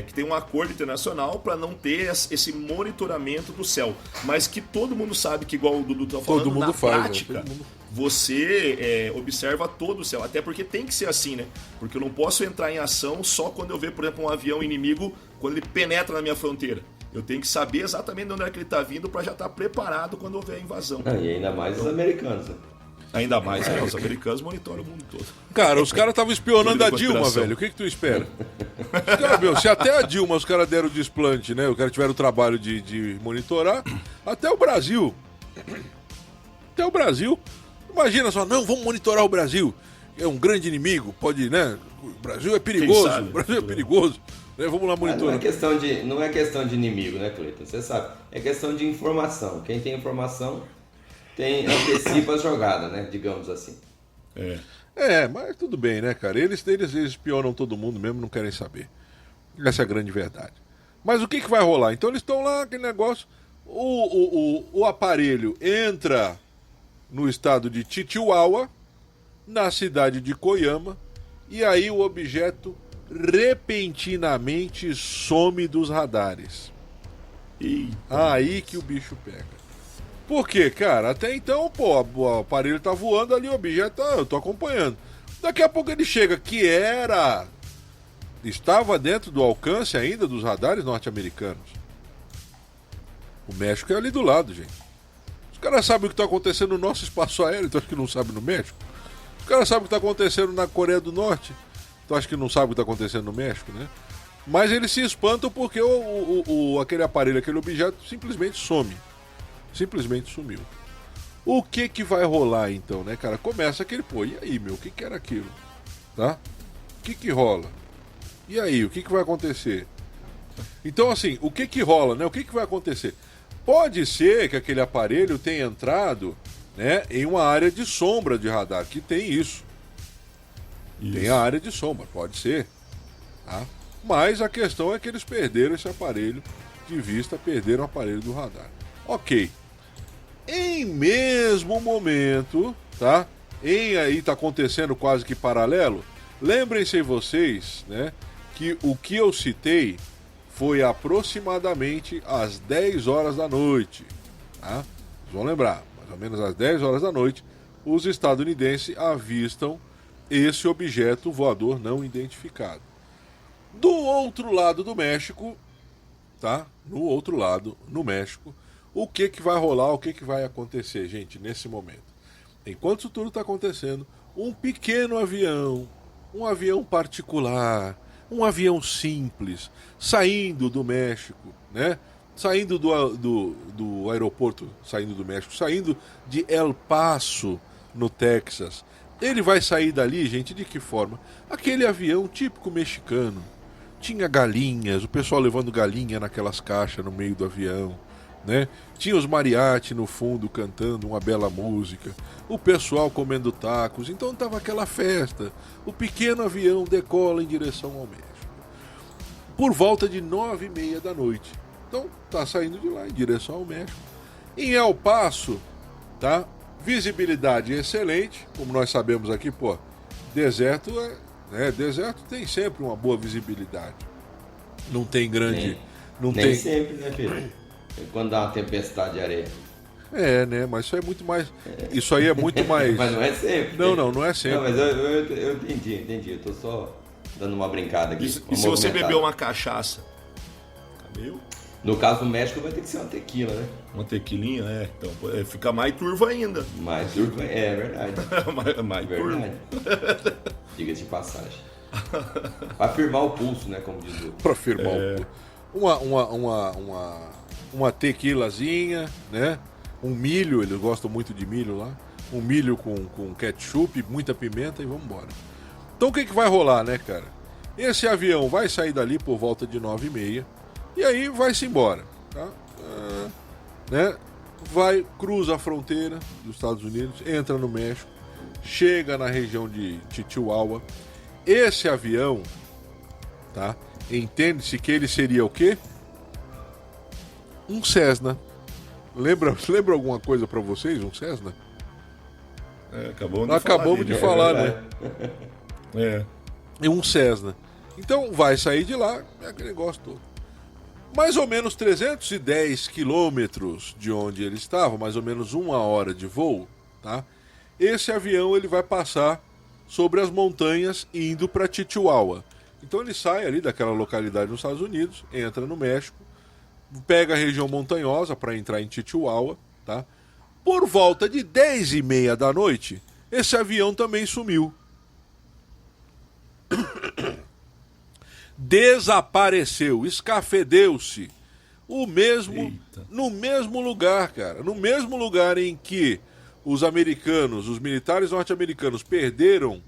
Que tem um acordo internacional para não ter esse monitoramento do céu. Mas que todo mundo sabe que, igual o Dudu tá falando, todo mundo na faz, prática, você observa todo o céu. Até porque tem que ser assim, né? Porque eu não posso entrar em ação só quando eu ver, por exemplo, um avião inimigo, quando ele penetra na minha fronteira. Eu tenho que saber exatamente de onde é que ele está vindo para já estar preparado quando houver a invasão. E ainda mais os americanos. Né? Ainda mais, os americanos monitoram o mundo todo. Cara, os caras estavam espionando a Dilma, velho. O que tu espera? Se até a Dilma os caras deram o desplante, né? Os caras tiveram o trabalho de monitorar, até o Brasil. Até o Brasil. Imagina só, não, vamos monitorar o Brasil. É um grande inimigo, pode, né? O Brasil é perigoso, o Brasil é perigoso. Vamos lá monitorar. Não é questão de inimigo, né, Cleiton? Você sabe. É questão de informação. Quem tem informação antecipa as jogadas, né? Digamos assim. Mas tudo bem, né, cara? Eles espionam todo mundo mesmo, não querem saber. Essa é a grande verdade. Mas o que vai rolar? Então eles estão lá, aquele negócio. O aparelho entra no estado de Chihuahua, na cidade de Koyama, e aí o objeto repentinamente some dos radares. Aí que o bicho pega. Por quê, cara? Até então, o aparelho tá voando ali, o objeto eu tô acompanhando. Daqui a pouco ele chega, estava dentro do alcance ainda dos radares norte-americanos. O México é ali do lado, gente. Os caras sabem o que tá acontecendo no nosso espaço aéreo, então acho que não sabem no México. Os caras sabem o que tá acontecendo na Coreia do Norte, então acho que não sabem o que tá acontecendo no México, né? Mas eles se espantam porque aquele aparelho, aquele objeto simplesmente some. Simplesmente sumiu. O que vai rolar então, né, cara? Começa aquele, e aí, meu, o que era aquilo? Tá? O que rola? E aí, o que vai acontecer? Então, assim, o que rola, né? O que vai acontecer? Pode ser que aquele aparelho tenha entrado, né, em uma área de sombra de radar, que tem isso. Tem a área de sombra, pode ser. Tá? Mas a questão é que eles perderam esse aparelho de vista, perderam o aparelho do radar. Ok. Em mesmo momento, tá? Aí tá acontecendo quase que paralelo. Lembrem-se vocês, né, que o que eu citei foi aproximadamente às 10 horas da noite. Tá? Vocês vão lembrar, mais ou menos às 10 horas da noite, os estadunidenses avistam esse objeto voador não identificado. Do outro lado do México, tá? No outro lado, no México, o que vai rolar, o que vai acontecer, gente, nesse momento? Enquanto isso tudo está acontecendo, um pequeno avião, um avião particular, um avião simples, saindo do México, né? Saindo do aeroporto, saindo do México, saindo de El Paso, no Texas. Ele vai sair dali, gente, de que forma? Aquele avião típico mexicano. Tinha galinhas, o pessoal levando galinha naquelas caixas no meio do avião, né? Tinha os mariachi no fundo cantando uma bela música, o pessoal comendo tacos, então tava aquela festa. O pequeno avião decola em direção ao México por volta de 9h30 da noite. Então tá saindo de lá em direção ao México. Em El Paso, tá? Visibilidade excelente, como nós sabemos aqui, deserto deserto tem sempre uma boa visibilidade. Não tem grande. Nem sempre, né, Pedro? Quando dá uma tempestade de areia. Né? Mas isso é muito mais. Isso aí é muito mais. Mas não é sempre. Não é sempre. Não, mas eu entendi. Eu tô só dando uma brincada aqui. E se você beber uma cachaça? Cadê? No caso do México vai ter que ser uma tequila, né? Uma tequilinha, Então fica mais turvo ainda. Mais turvo, é verdade. mais verdade. Diga-se de passagem. Pra firmar o pulso, né? Como diz o. Pra firmar o pulso. Uma tequilazinha, né? Um milho, eles gostam muito de milho lá. Um milho com ketchup, muita pimenta e vamos embora. Então o que vai rolar, né, cara? Esse avião vai sair dali por volta de 9h30 e aí vai-se embora, tá? Né? Cruza a fronteira dos Estados Unidos, entra no México, chega na região de Chihuahua. Esse avião, tá? Entende-se que ele seria o quê? Um Cessna. Lembra alguma coisa pra vocês? Um Cessna? Acabamos de falar, né? É. E um Cessna. Então vai sair de lá, é aquele negócio todo. Mais ou menos 310 quilômetros de onde ele estava, mais ou menos 1 hora de voo, tá? Esse avião ele vai passar sobre as montanhas indo para Chihuahua. Então ele sai ali daquela localidade nos Estados Unidos, entra no México, pega a região montanhosa para entrar em Chihuahua, tá? Por volta de 10h30 da noite, esse avião também sumiu. Desapareceu, escafedeu-se. No mesmo lugar, cara. No mesmo lugar em que os militares norte-americanos perderam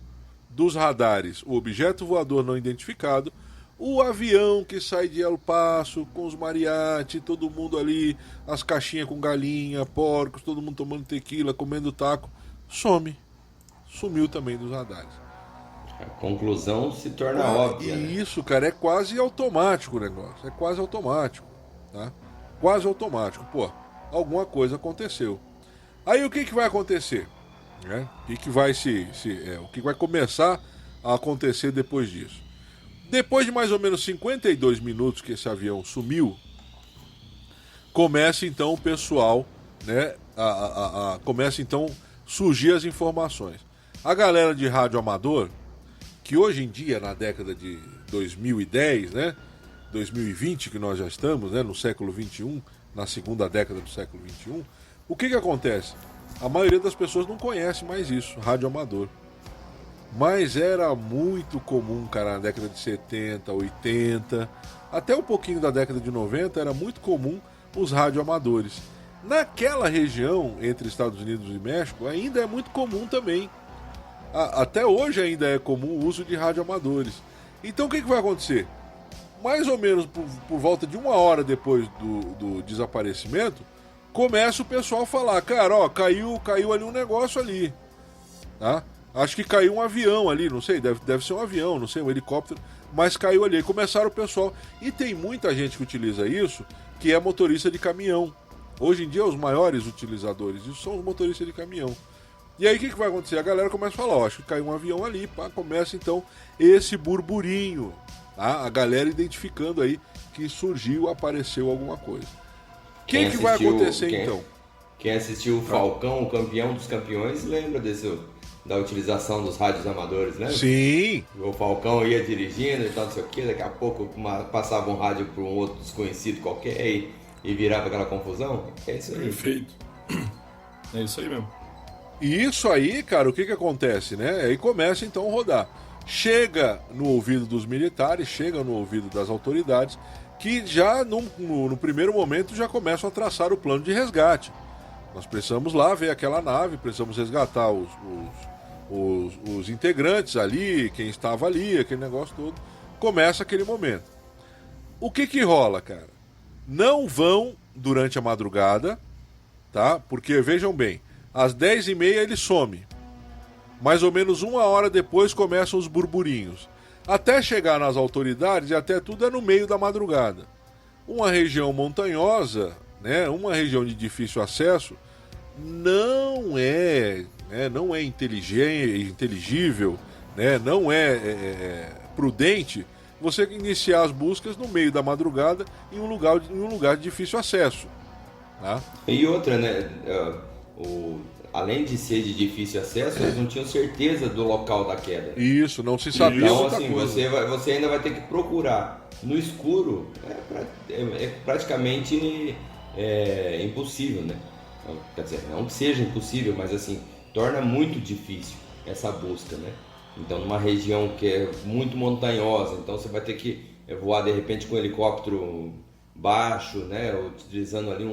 dos radares o objeto voador não identificado, o avião que sai de El Paso com os mariachi, todo mundo ali, as caixinhas com galinha, porcos, todo mundo tomando tequila, comendo taco, sumiu também dos radares. A conclusão se torna óbvia. E isso, cara, é quase automático o negócio. É quase automático, tá? Quase automático. Pô, alguma coisa aconteceu. Aí o que vai acontecer? Né? O que vai começar a acontecer depois disso? Depois de mais ou menos 52 minutos que esse avião sumiu, começa então o pessoal, né? Começa então surgir as informações. A galera de rádio amador, que hoje em dia, na década de 2010, né? 2020, que nós já estamos, né? No século XXI, na segunda década do século XXI, o que acontece? A maioria das pessoas não conhece mais isso, rádio amador. Mas era muito comum, cara, na década de 70, 80, até um pouquinho da década de 90, era muito comum os radioamadores. Naquela região, entre Estados Unidos e México, ainda é muito comum também. Até hoje ainda é comum o uso de radioamadores. Então o que vai acontecer? Mais ou menos por volta de 1 hora depois do desaparecimento, começa o pessoal a falar, cara, ó, caiu ali um negócio ali, tá? Acho que caiu um avião ali, não sei, deve ser um avião, não sei, um helicóptero, mas caiu ali. Aí começaram o pessoal, e tem muita gente que utiliza isso, que é motorista de caminhão. Hoje em dia os maiores utilizadores disso são os motoristas de caminhão. E aí o que vai acontecer? A galera começa a falar, ó, acho que caiu um avião ali, pá, começa então esse burburinho, tá? A galera identificando aí que surgiu, apareceu alguma coisa. O que vai acontecer então? Quem assistiu o Falcão, o campeão dos campeões, lembra da utilização dos rádios amadores, né? Sim! O Falcão ia dirigindo e tal, não sei o que, daqui a pouco passava um rádio para um outro desconhecido qualquer e virava aquela confusão. É isso aí. Perfeito. É isso aí mesmo. E isso aí, cara, o que acontece, né? Aí começa então a rodar. Chega no ouvido dos militares, chega no ouvido das autoridades, que já no primeiro momento já começam a traçar o plano de resgate. Nós precisamos lá ver aquela nave, precisamos resgatar os integrantes ali, quem estava ali, aquele negócio todo. Começa aquele momento. O que rola, cara? Não vão durante a madrugada, tá? Porque, vejam bem, às 10h30 ele some. Mais ou menos 1 hora depois começam os burburinhos. Até chegar nas autoridades e até tudo é no meio da madrugada. Uma região montanhosa, né, uma região de difícil acesso, não é inteligível, né, não é prudente você iniciar as buscas no meio da madrugada em um lugar de difícil acesso. Tá? E outra, né? Além de ser de difícil acesso, eles não tinham certeza do local da queda. Isso, não se sabia. Então, assim, você ainda vai ter que procurar no escuro, é praticamente impossível, né? Quer dizer, não que seja impossível, mas assim, torna muito difícil essa busca, né? Então, numa região que é muito montanhosa, então você vai ter que voar de repente com um helicóptero baixo, né? Utilizando ali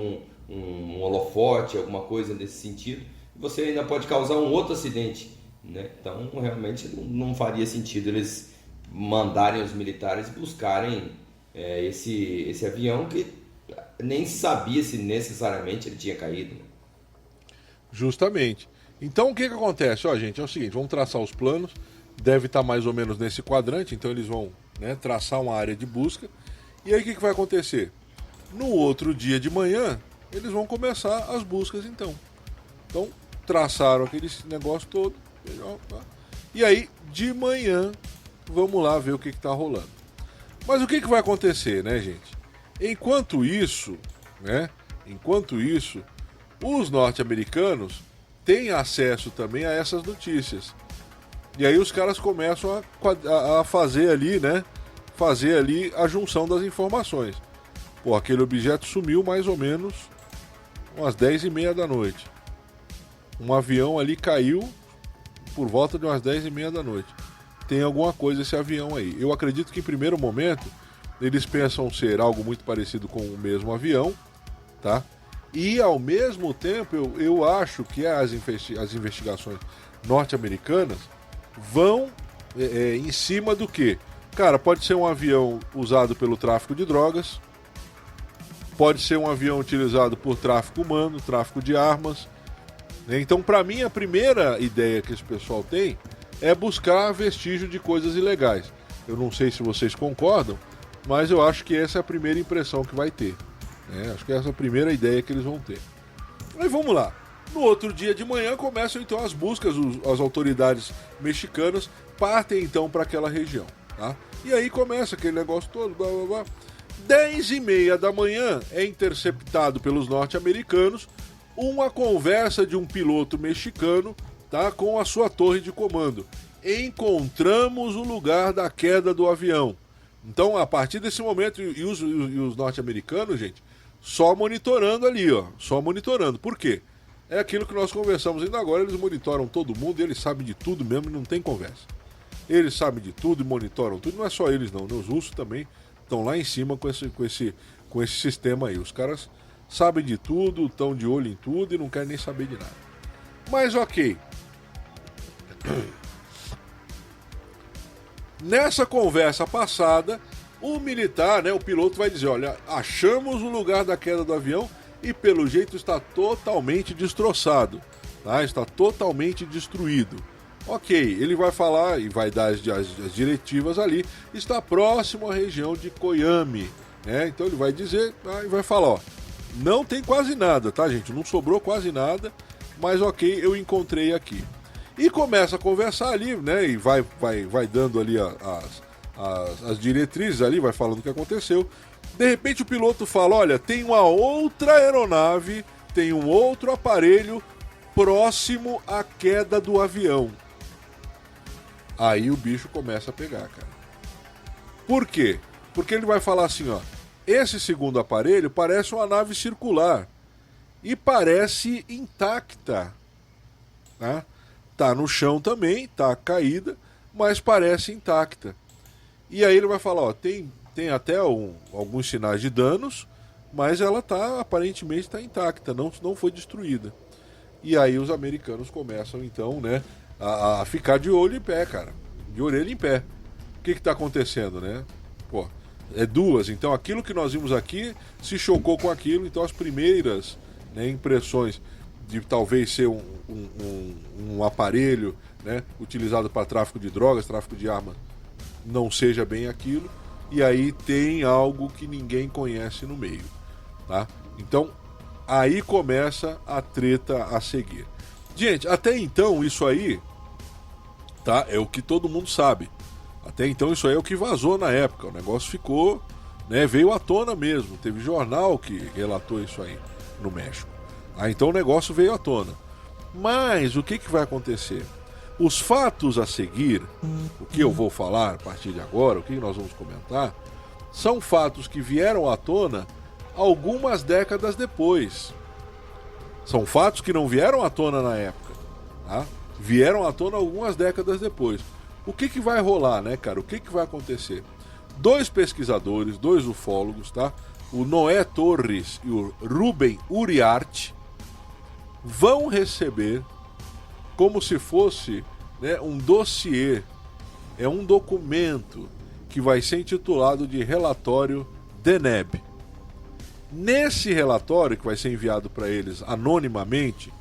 um holofote, alguma coisa desse sentido. Você ainda pode causar um outro acidente, né? Então realmente não faria sentido eles mandarem os militares buscarem esse avião que nem sabia se necessariamente ele tinha caído. Né? Justamente. Então o que acontece? Ó, gente, é o seguinte, vamos traçar os planos, deve estar mais ou menos nesse quadrante, então eles vão, né, traçar uma área de busca, e aí o que vai acontecer? No outro dia de manhã, eles vão começar as buscas então. Então, traçaram aquele negócio todo. E aí, de manhã, vamos lá ver o que está rolando. Mas o que vai acontecer, né, gente? Enquanto isso, os norte-americanos têm acesso também a essas notícias. E aí os caras começam a fazer ali, né? Fazer ali a junção das informações. Pô, aquele objeto sumiu mais ou menos umas 10h30 da noite. Um avião ali caiu por volta de umas 10h30 da noite. Tem alguma coisa esse avião aí. Eu acredito que em primeiro momento eles pensam ser algo muito parecido com o mesmo avião, tá? E ao mesmo tempo eu acho que as investigações norte-americanas vão em cima do quê? Cara, pode ser um avião usado pelo tráfico de drogas, pode ser um avião utilizado por tráfico humano, tráfico de armas. Então, para mim, a primeira ideia que esse pessoal tem é buscar vestígio de coisas ilegais. Eu não sei se vocês concordam, mas eu acho que essa é a primeira impressão que vai ter. Acho que essa é a primeira ideia que eles vão ter. Aí vamos lá. No outro dia de manhã começam então as buscas, as autoridades mexicanas partem então para aquela região. Tá? E aí começa aquele negócio todo, blá blá blá. 10h30 da manhã é interceptado pelos norte-americanos uma conversa de um piloto mexicano, tá, com a sua torre de comando. Encontramos o lugar da queda do avião. Então, a partir desse momento, e os norte-americanos, gente, só monitorando ali, ó. Só monitorando. Por quê? É aquilo que nós conversamos ainda agora, eles monitoram todo mundo, eles sabem de tudo mesmo e não tem conversa. Eles sabem de tudo e monitoram tudo, não é só eles não, os russos também estão lá em cima com esse sistema aí. Os caras sabem de tudo, estão de olho em tudo e não querem nem saber de nada. Mas ok. Nessa conversa passada, o militar, né, o piloto vai dizer, olha, achamos o lugar da queda do avião e pelo jeito está totalmente destroçado, tá? Está totalmente destruído. Ok, ele vai falar e vai dar as diretivas ali, está próximo à região de Coyame, né? Então ele vai dizer e vai falar, ó, não tem quase nada, tá, gente? Não sobrou quase nada, mas ok, eu encontrei aqui. E começa a conversar ali, né? E vai dando ali as diretrizes ali, vai falando o que aconteceu. De repente o piloto fala, olha, tem uma outra aeronave, tem um outro aparelho próximo à queda do avião. Aí o bicho começa a pegar, cara. Por quê? Porque ele vai falar assim, ó, esse segundo aparelho parece uma nave circular e parece intacta, tá? Tá no chão também, tá caída, mas parece intacta. E aí ele vai falar, ó, tem até alguns sinais de danos, mas ela aparentemente está intacta, não foi destruída. E aí os americanos começam então, né, a ficar de olho em pé, cara, de orelha em pé. O que está acontecendo, né? Pô, é duas, então aquilo que nós vimos aqui se chocou com aquilo, então as primeiras, né, impressões de talvez ser um aparelho, né, utilizado para tráfico de drogas, tráfico de armas, não seja bem aquilo, e aí tem algo que ninguém conhece no meio, tá? Então, aí começa a treta a seguir. Gente, até então isso aí, tá, é o que todo mundo sabe. Até então isso aí é o que vazou na época, o negócio ficou, né, veio à tona mesmo, teve jornal que relatou isso aí no México. Então o negócio veio à tona. Mas o que vai acontecer? Os fatos a seguir, o que eu vou falar a partir de agora, o que nós vamos comentar, são fatos que vieram à tona algumas décadas depois. São fatos que não vieram à tona na época, tá? Vieram à tona algumas décadas depois. O que vai rolar, né, cara? O que vai acontecer? Dois pesquisadores, dois ufólogos, tá? O Noé Torres e o Rubem Uriarte vão receber como se fosse, né, um dossiê, é um documento que vai ser intitulado de relatório DENEB. Nesse relatório, que vai ser enviado para eles anonimamente,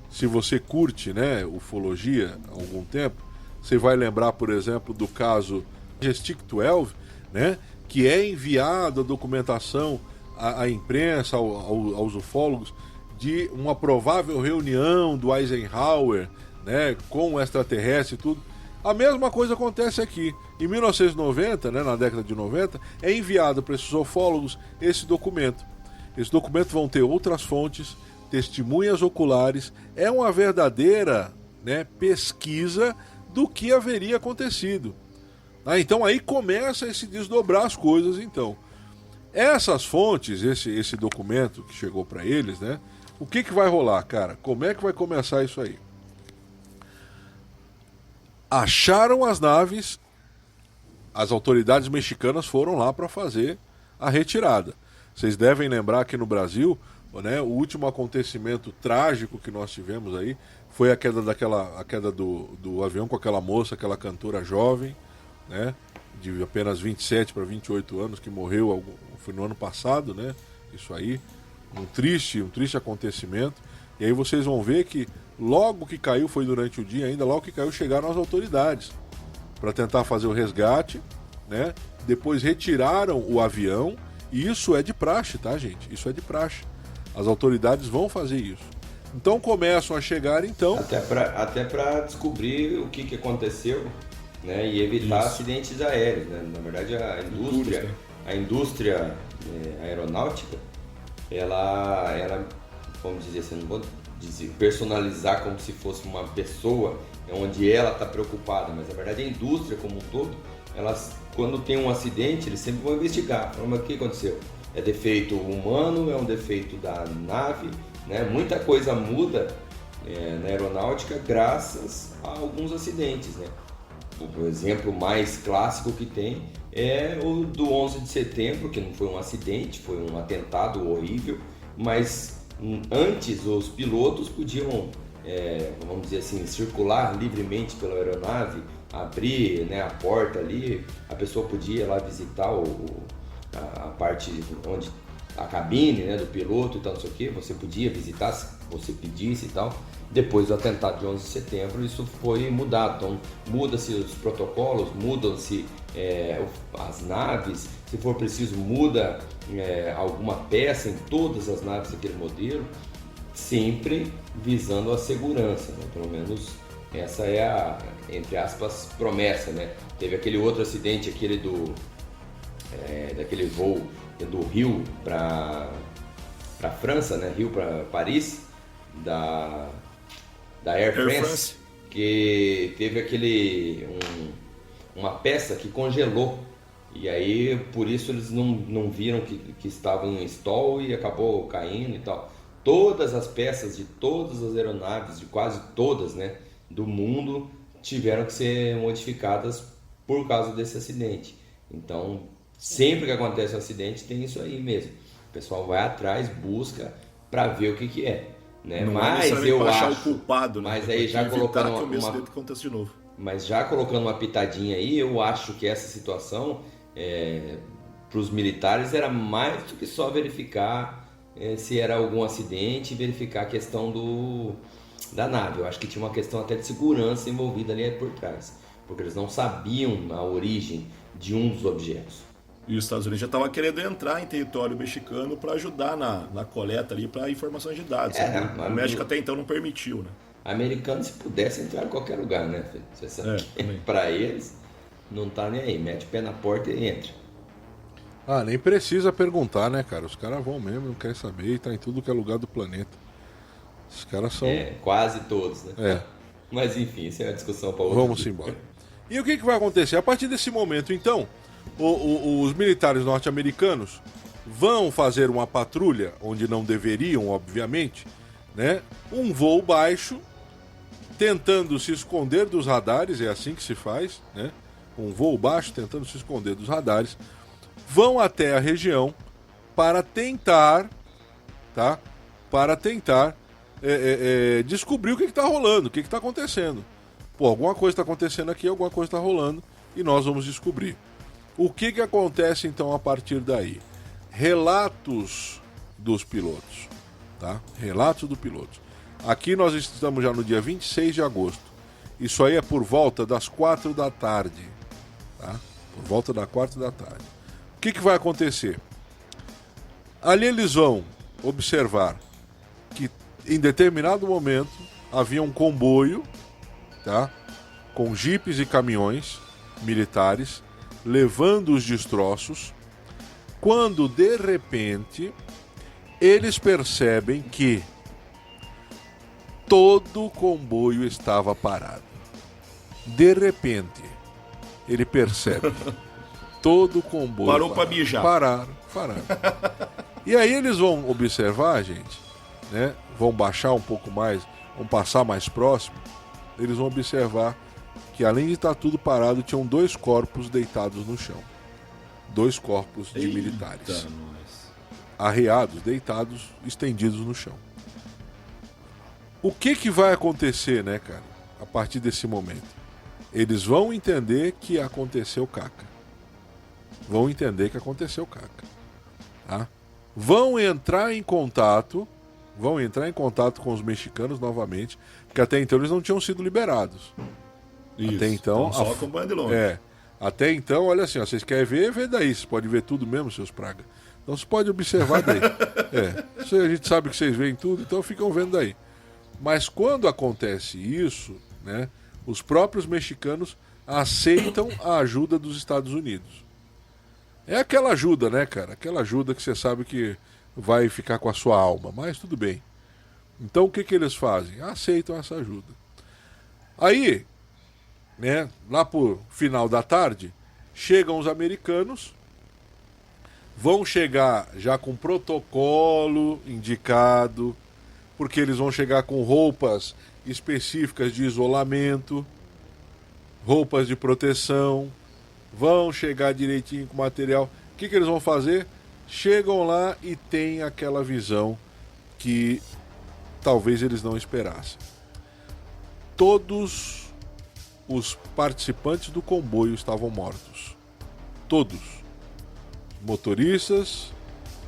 se você curte, né, ufologia há algum tempo, você vai lembrar, por exemplo, do caso Majestic 12, né, que é enviado a documentação à imprensa, aos ufólogos, de uma provável reunião do Eisenhower, né, com o extraterrestre e tudo. A mesma coisa acontece aqui. Em 1990, né, na década de 90, é enviado para esses ufólogos esse documento. Esse documento vão ter outras fontes, testemunhas oculares, é uma verdadeira, né, pesquisa do que haveria acontecido. Então aí começa a se desdobrar as coisas, então. Essas fontes, esse documento que chegou para eles, né, o que vai rolar, cara? Como é que vai começar isso aí? Acharam as naves, as autoridades mexicanas foram lá para fazer a retirada. Vocês devem lembrar que no Brasil, né, o último acontecimento trágico que nós tivemos aí foi a queda do avião com aquela moça, aquela cantora jovem, né, de apenas 27 para 28 anos, que morreu, foi no ano passado, né, isso aí, um triste acontecimento. E aí vocês vão ver que logo que caiu, foi durante o dia ainda, logo que caiu chegaram as autoridades para tentar fazer o resgate, né, depois retiraram o avião, e isso é de praxe, tá, gente? Isso é de praxe. As autoridades vão fazer isso. Então começam a chegar, então... Até para descobrir o que aconteceu, né, e evitar acidentes aéreos, né? Na verdade, a indústria aeronáutica, ela, vamos dizer assim, não vou dizer, personalizar como se fosse uma pessoa, onde ela está preocupada, mas na verdade a indústria como um todo, quando tem um acidente, eles sempre vão investigar. Mas o que aconteceu? É defeito humano, é um defeito da nave, né? Muita coisa muda na aeronáutica graças a alguns acidentes, né? O exemplo mais clássico que tem é o do 11 de setembro, que não foi um acidente, foi um atentado horrível, mas antes os pilotos podiam, vamos dizer assim, circular livremente pela aeronave, abrir, né, a porta ali, a pessoa podia ir lá visitar a parte onde a cabine, né, do piloto e tal, não sei o que, você podia visitar se você pedisse e tal. Depois do atentado de 11 de setembro, isso foi mudado. Então, muda-se os protocolos, mudam-se as naves. Se for preciso, muda alguma peça em todas as naves daquele modelo, sempre visando a segurança, né? Pelo menos essa é a, entre aspas, promessa, né? Teve aquele outro acidente, aquele daquele voo do Rio para França, né? Rio para Paris, da Air France, que teve uma peça que congelou, e aí por isso eles não viram que estavam em stall e acabou caindo e tal. Todas as peças de todas as aeronaves, de quase todas, né, do mundo, tiveram que ser modificadas por causa desse acidente. Então, sempre que acontece um acidente, tem isso aí mesmo. O pessoal vai atrás, busca para ver o que é. Né? Não mas eu achar acho, o culpado, né? Mas aí já colocando que o mesmo dele aconteça de novo. Mas já colocando uma pitadinha aí, eu acho que essa situação para os militares era mais do que só verificar se era algum acidente e verificar a questão da nave. Eu acho que tinha uma questão até de segurança envolvida ali por trás, porque eles não sabiam a origem de um dos objetos. E os Estados Unidos já estavam querendo entrar em território mexicano para ajudar na coleta ali para informações de dados. O México até então não permitiu, né? Americano, se pudesse entrar em qualquer lugar, né? Para eles, não tá nem aí. Mete o pé na porta e entra. Ah, nem precisa perguntar, né, cara? Os caras vão mesmo, não querem saber, e tá em tudo que é lugar do planeta. Os caras são... quase todos, né? Mas enfim, isso é uma discussão para outro. Vamos embora. E o que vai acontecer? A partir desse momento, então, os militares norte-americanos vão fazer uma patrulha, onde não deveriam, obviamente, né? Um voo baixo, tentando se esconder dos radares, é assim que se faz, né? Um voo baixo, tentando se esconder dos radares, vão até a região para tentar, tá? Para tentar descobrir o que está rolando, o que está acontecendo. Pô, alguma coisa está acontecendo aqui, alguma coisa está rolando, e nós vamos descobrir. O que acontece então a partir daí? Relatos dos pilotos, tá? Relatos do piloto. Aqui nós estamos já no dia 26 de agosto. Isso aí é por volta das 4 da tarde, tá? Por volta das 4 da tarde. O que vai acontecer? Ali eles vão observar que em determinado momento, havia um comboio, tá? Com jipes e caminhões militares, levando os destroços, quando, de repente, eles percebem que todo o comboio estava parado. De repente, ele percebe. Todo o comboio parou para mijar. Pararam. E aí eles vão observar, gente, né? Vão baixar um pouco mais, vão passar mais próximo. Eles vão observar que, além de estar tudo parado, tinham 2 corpos deitados no chão. 2 corpos de militares. Arreados, deitados, estendidos no chão. O que vai acontecer, né, cara? A partir desse momento? Eles vão entender que aconteceu caca. Tá? Vão entrar em contato com os mexicanos novamente, porque até então eles não tinham sido liberados. Isso, até então só acompanhando de longe. Até então, olha assim, ó, vocês querem ver, vê daí, vocês podem ver tudo mesmo, seus praga. Então você pode observar daí. A gente sabe que vocês veem tudo, então ficam vendo daí. Mas quando acontece isso, né, os próprios mexicanos aceitam a ajuda dos Estados Unidos. É aquela ajuda, né, cara? Aquela ajuda que você sabe que vai ficar com a sua alma, mas tudo bem. Então o que eles fazem? Aceitam essa ajuda. Aí, né, lá por final da tarde, chegam os americanos, vão chegar já com protocolo indicado, porque eles vão chegar com roupas específicas de isolamento, roupas de proteção, vão chegar direitinho com material. O que eles vão fazer? Chegam lá e tem aquela visão que talvez eles não esperassem. Todos os participantes do comboio estavam mortos. Todos. Motoristas,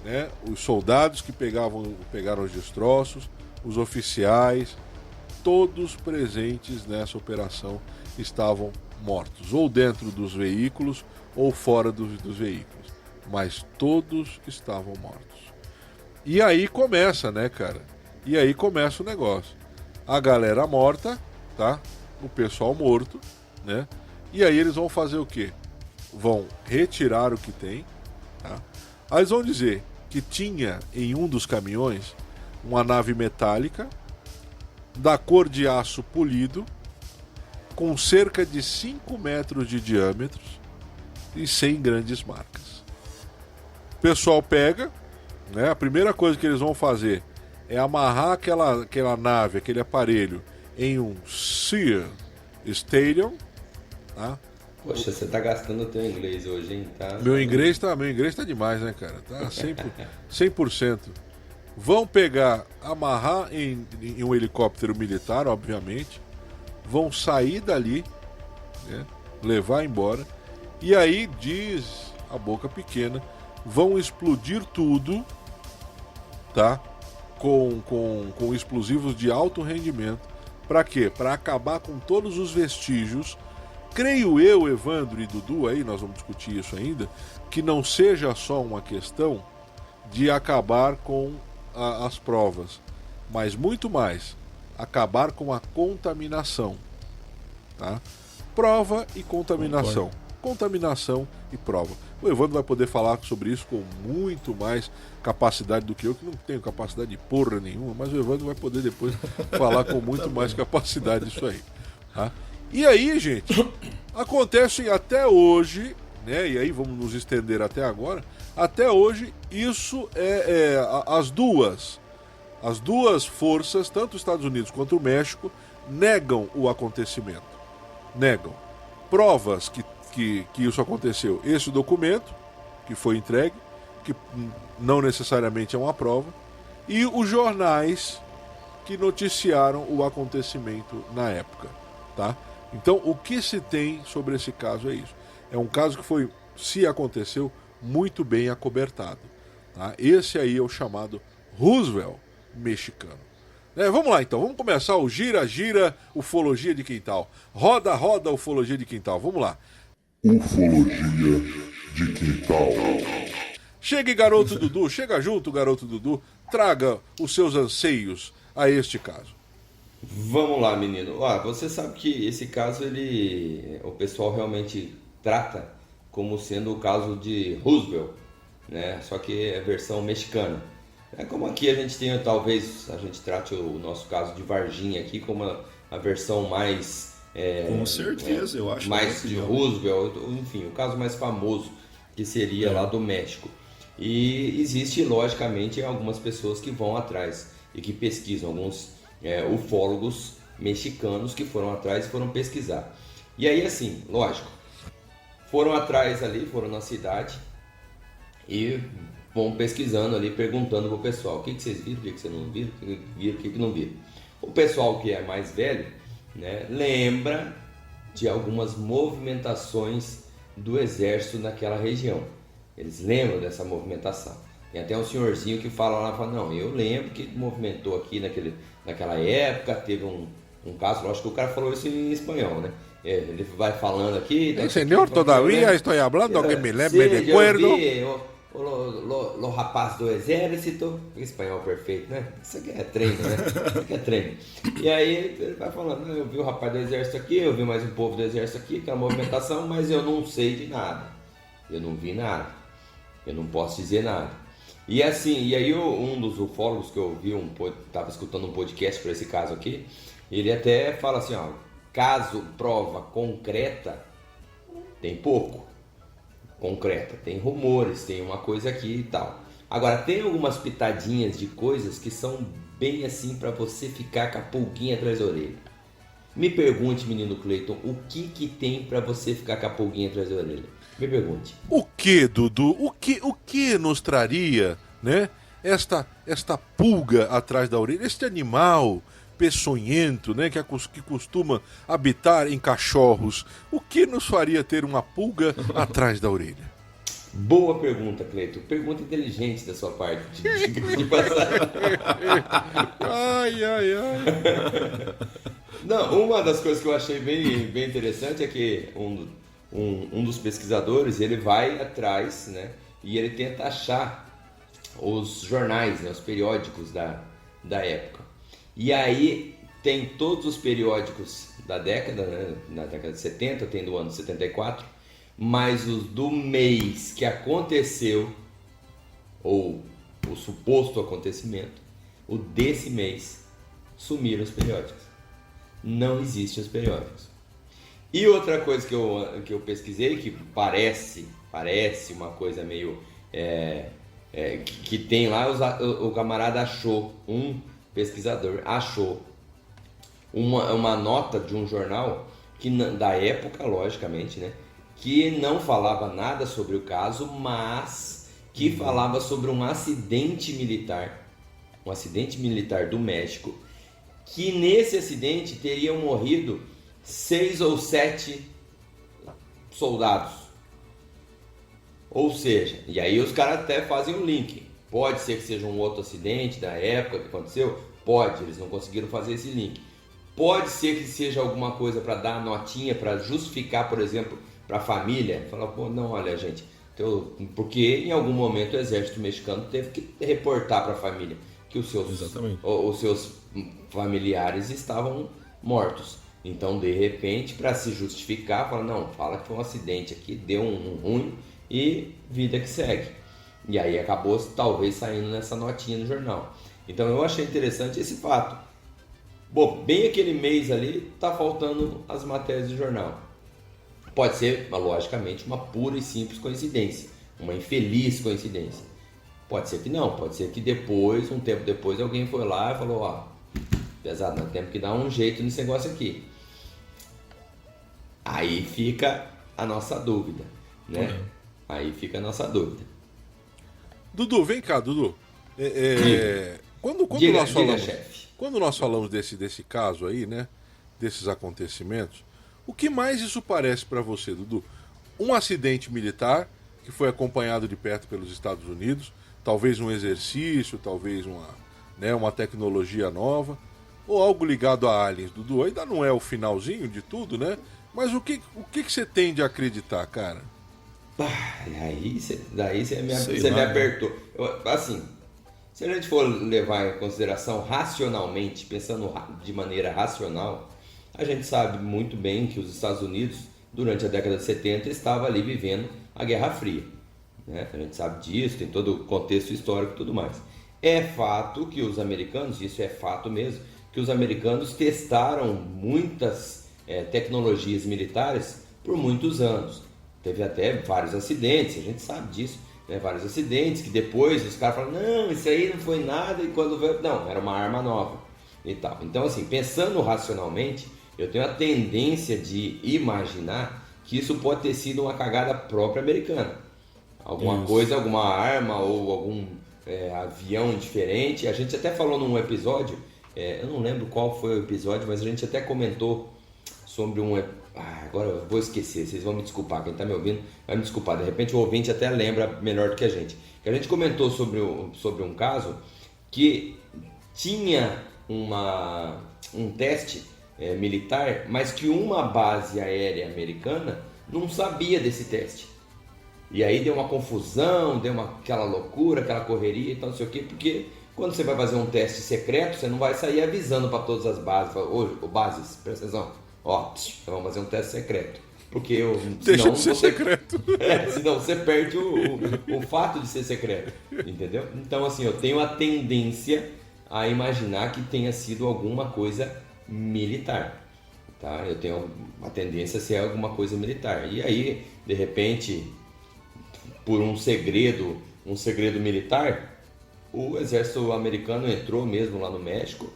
né, os soldados que pegaram os destroços, os oficiais, todos presentes nessa operação estavam mortos, ou dentro dos veículos ou fora dos veículos, mas todos estavam mortos. E aí começa, né, cara? E aí começa o negócio. A galera morta, tá? O pessoal morto, né? E aí eles vão fazer o quê? Vão retirar o que tem, tá? Aí eles vão dizer que tinha em um dos caminhões uma nave metálica da cor de aço polido, com cerca de 5 metros de diâmetro e sem grandes marcas. O pessoal pega, né? A primeira coisa que eles vão fazer é amarrar aquela nave, aquele aparelho, em um Sea Stadium, tá? Poxa, você tá gastando o teu inglês hoje, hein? Meu inglês tá demais, né, cara? Tá 100%. Vão pegar, amarrar em um helicóptero militar, obviamente. Vão sair dali, né, levar embora. E aí, diz a boca pequena, vão explodir tudo, tá? Com explosivos de alto rendimento. Para quê? Para acabar com todos os vestígios. Creio eu, Evandro e Dudu, aí nós vamos discutir isso ainda, que não seja só uma questão de acabar com as provas, mas muito mais, acabar com a contaminação, tá? Prova e contaminação. Contaminação e prova. O Evandro vai poder falar sobre isso com muito mais capacidade do que eu, que não tenho capacidade de porra nenhuma, mas o Evandro vai poder depois falar com muito mais capacidade disso aí, tá? E aí, gente, acontece até hoje, né? E aí vamos nos estender até agora. Até hoje, isso as duas forças, tanto os Estados Unidos quanto o México, negam o acontecimento. Negam. Provas que isso aconteceu. Esse documento que foi entregue, que não necessariamente é uma prova, e os jornais que noticiaram o acontecimento na época, tá? Então, o que se tem sobre esse caso é isso. É um caso que foi, se aconteceu, muito bem acobertado, tá? Esse aí é o chamado Roosevelt mexicano. Vamos lá, então. Vamos começar o Gira, Ufologia de Quintal. Roda, Ufologia de Quintal. Vamos lá. Ufologia de Quintal. Chegue, garoto Dudu. Chega junto, garoto Dudu. Traga os seus anseios a este caso? Vamos lá, menino. Você sabe que esse caso, o pessoal realmente trata como sendo o caso de Roosevelt, né? Só que é versão mexicana. É como aqui a gente tem, talvez a gente trate o nosso caso de Varginha aqui como a versão mais... Com certeza, eu acho. Mais de Roosevelt, enfim, o caso mais famoso que seria lá do México. E existe, logicamente, algumas pessoas que vão atrás e que pesquisam, alguns ufólogos mexicanos que foram atrás e foram pesquisar. E aí, assim, lógico, foram atrás ali, foram na cidade e vão pesquisando ali, perguntando pro pessoal, o que vocês viram, o que vocês não viram, o que não viram. O pessoal que é mais velho, né, lembra de algumas movimentações do exército naquela região. Eles lembram dessa movimentação. Tem até um senhorzinho que fala lá, não, eu lembro que movimentou aqui naquela época, teve um caso, lógico que o cara falou isso em espanhol, né? Ele vai falando aqui... Senhor, todavía estou falando que me recuerdo... Los rapazes do exército, espanhol perfeito, né? Isso aqui é treino, né? Isso aqui é treino. E aí ele vai falando, eu vi o rapaz do exército aqui, eu vi mais um povo do exército aqui, aquela movimentação, mas eu não sei de nada. Eu não vi nada. Eu não posso dizer nada. E assim, e aí um dos ufólogos que eu vi, estava escutando um podcast para esse caso aqui, ele até fala assim, caso prova concreta, tem pouco. Concreta, tem rumores, tem uma coisa aqui e tal. Agora, tem algumas pitadinhas de coisas que são bem assim para você ficar com a pulguinha atrás da orelha. Me pergunte, menino Cleiton, o que tem para você ficar com a pulguinha atrás da orelha? Me pergunte. O que, Dudu? O que nos traria, né, esta pulga atrás da orelha, este animal peçonhento, né, que costuma habitar em cachorros? O que nos faria ter uma pulga atrás da orelha? Boa pergunta, Cleiton. Pergunta inteligente da sua parte. De passagem. Ai. Não, uma das coisas que eu achei bem interessante é que um dos pesquisadores, ele vai atrás, né, e ele tenta achar os jornais, né, os periódicos da época. E aí tem todos os periódicos da década, né? Na década de 70, tem do ano 74, mas os do mês que aconteceu, ou o suposto acontecimento, o desse mês, sumiram os periódicos. Não existem os periódicos. E outra coisa que eu pesquisei, que parece uma coisa meio... que tem lá, o camarada achou, pesquisador achou uma nota de um jornal da época, logicamente, né, que não falava nada sobre o caso, mas que falava sobre um acidente militar do México, que nesse acidente teriam morrido 6 ou 7 soldados. Ou seja, e aí os caras até fazem um link. Pode ser que seja um outro acidente da época que aconteceu? Pode, eles não conseguiram fazer esse link. Pode ser que seja alguma coisa para dar notinha, para justificar, por exemplo, para a família. Falar, não, olha, gente, porque em algum momento o exército mexicano teve que reportar para a família que os seus familiares estavam mortos. Então, de repente, para se justificar, fala que foi um acidente aqui, deu um ruim e vida que segue. E aí acabou talvez saindo nessa notinha no jornal. Então eu achei interessante esse fato. Bom, bem aquele mês ali tá faltando as matérias do jornal. Pode ser, logicamente, uma pura e simples coincidência, uma infeliz coincidência. Pode ser que não, pode ser que depois, um tempo depois, alguém foi lá e falou, pesado, nós temos que dar um jeito nesse negócio aqui. Aí fica a nossa dúvida, né? Aí fica a nossa dúvida. Dudu, vem cá, Dudu. Quando nós falamos desse caso aí, né, desses acontecimentos, o que mais isso parece para você, Dudu? Um acidente militar que foi acompanhado de perto pelos Estados Unidos, talvez um exercício, talvez uma tecnologia nova, ou algo ligado a aliens, Dudu? Ainda não é o finalzinho de tudo, né? Mas o que você tem de acreditar, cara? Daí você me apertou. Se a gente for levar em consideração racionalmente, pensando de maneira racional, a gente sabe muito bem que os Estados Unidos, durante a década de 70, estava ali vivendo a Guerra Fria. Né? A gente sabe disso, tem todo o contexto histórico e tudo mais. É fato que os americanos, isso é fato mesmo, que os americanos testaram muitas tecnologias militares por muitos anos. Teve até vários acidentes, a gente sabe disso, né? Vários acidentes que depois os caras falam, não, isso aí não foi nada, e quando veio, não, era uma arma nova e tal. Então, assim, pensando racionalmente, eu tenho a tendência de imaginar que isso pode ter sido uma cagada própria americana. Alguma coisa, alguma arma ou algum avião diferente. A gente até falou num episódio, eu não lembro qual foi o episódio, mas a gente até comentou sobre agora eu vou esquecer, vocês vão me desculpar, quem está me ouvindo vai me desculpar, de repente o ouvinte até lembra melhor do que a gente. Que a gente comentou sobre um caso que tinha um teste militar, mas que uma base aérea americana não sabia desse teste. E aí deu uma confusão, deu aquela loucura, aquela correria e tal, não sei o quê, porque quando você vai fazer um teste secreto, você não vai sair avisando para todas as bases, bases, presta atenção, vamos fazer um teste secreto. Porque deixa de ser secreto. Senão você perde o fato de ser secreto, entendeu? Então, assim, eu tenho a tendência a imaginar que tenha sido alguma coisa militar, tá? Eu tenho a tendência a ser alguma coisa militar. E aí, de repente, por um segredo militar, o exército americano entrou mesmo lá no México,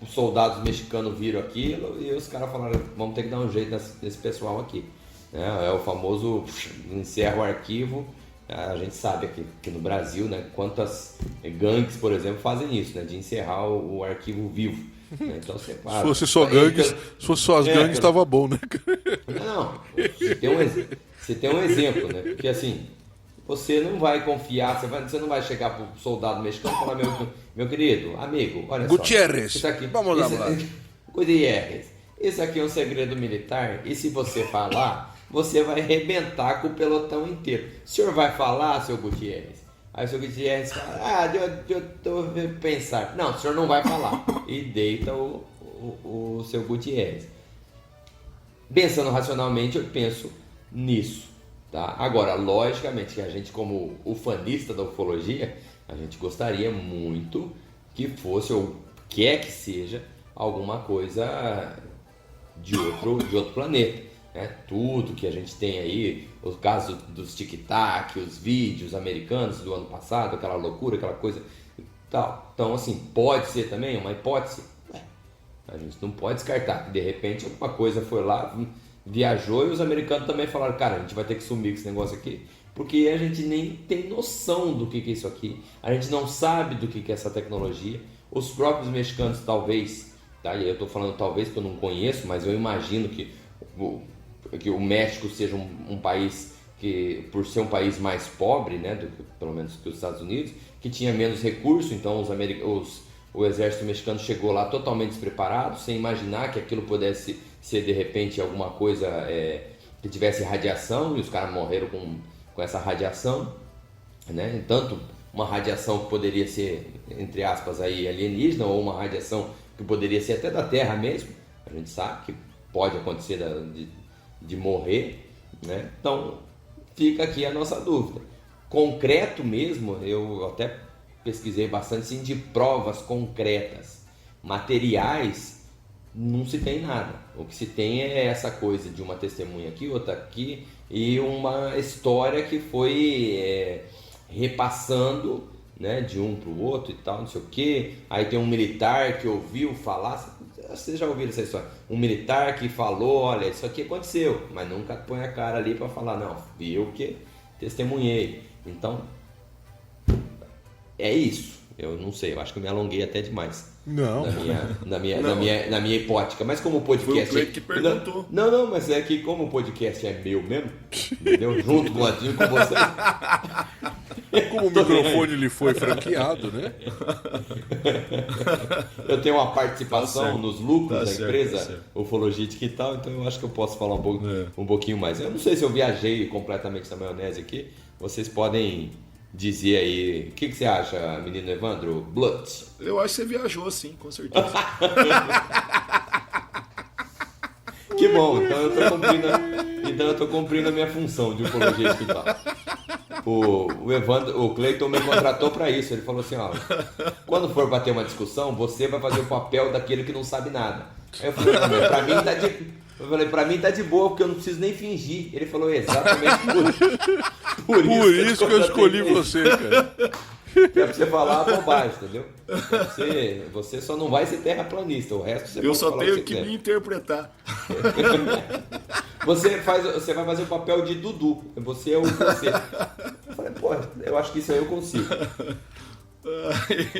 os soldados mexicanos viram aquilo e os caras falaram, vamos ter que dar um jeito nesse pessoal aqui. É o famoso encerra o arquivo. A gente sabe aqui no Brasil, né, quantas gangues, por exemplo, fazem isso, né, de encerrar o arquivo vivo. Então, se fosse só gangues, se fosse só as gangues, estava bom, né? Não, você tem um exemplo, né? Porque assim, você não vai confiar, você não vai chegar pro soldado mexicano e falar, meu querido, amigo, olha Gutierrez, só. Gutierrez, aqui, vamos lá. Gutierrez, isso aqui é um segredo militar e se você falar, você vai arrebentar com o pelotão inteiro. O senhor vai falar, seu Gutierrez? Aí o seu Gutierrez fala, eu tô pensar. Não, o senhor não vai falar. E deita o seu Gutierrez. Pensando racionalmente, eu penso nisso. Tá? Agora, logicamente, que a gente, como ufanista da ufologia, a gente gostaria muito que fosse, ou quer que seja, alguma coisa de outro planeta. Né? Tudo que a gente tem aí, o caso dos tic-tac, os vídeos americanos do ano passado, aquela loucura, aquela coisa e tal. Então, assim, pode ser também uma hipótese? A gente não pode descartar que de repente alguma coisa foi lá, viajou e os americanos também falaram, cara, a gente vai ter que sumir com esse negócio aqui, porque a gente nem tem noção do que é isso aqui, a gente não sabe do que é essa tecnologia. Os próprios mexicanos talvez, tá? E eu estou falando talvez porque eu não conheço, mas eu imagino que o México seja um país que, por ser um país mais pobre, né, pelo menos que os Estados Unidos, que tinha menos recursos, então o exército mexicano chegou lá totalmente despreparado, sem imaginar que aquilo pudesse ser de repente alguma coisa que tivesse radiação, e os caras morreram com essa radiação, né? Tanto uma radiação que poderia ser, entre aspas, aí, alienígena, ou uma radiação que poderia ser até da Terra mesmo, a gente sabe que pode acontecer de morrer, né? Então fica aqui a nossa dúvida. Concreto mesmo, eu até pesquisei bastante, sim, de provas concretas, materiais, não se tem nada. O que se tem é essa coisa de uma testemunha aqui, outra aqui, e uma história que foi repassando, né, de um para o outro e tal, não sei o que. Aí tem um militar que ouviu falar, vocês já ouviram essa história, um militar que falou, olha, isso aqui aconteceu, mas nunca põe a cara ali para falar, não, eu que testemunhei. Então é isso. Eu não sei, eu acho que eu me alonguei até demais. Não. Na minha hipótica. Mas como o podcast. Foi o Cleiton que perguntou. Não, mas é que como o podcast é meu mesmo, entendeu? Junto com você. Como o microfone lhe foi franqueado, né? Eu tenho uma participação nos lucros da empresa, certo. Ufologic e tal, então eu acho que eu posso falar um pouquinho mais. Eu não sei se eu viajei completamente na maionese aqui. Vocês podem dizer aí. O que você acha, menino Evandro? Blut. Eu acho que você viajou, sim, com certeza. Que bom, então eu tô cumprindo a minha função de ufologia hospital. O Evandro, o Cleiton me contratou para isso. Ele falou assim, ó, quando for bater uma discussão, você vai fazer o papel daquele que não sabe nada. Aí eu falei, pra mim tá de boa, porque eu não preciso nem fingir. Ele falou exatamente por isso que eu escolhi você, cara. É pra você falar a bobagem, entendeu? Você só não vai ser terraplanista, o resto você eu pode só falar tenho o que que você me interpretar. Você vai fazer o papel de Dudu. Você é o você. Eu falei, pô, eu acho que isso aí eu consigo.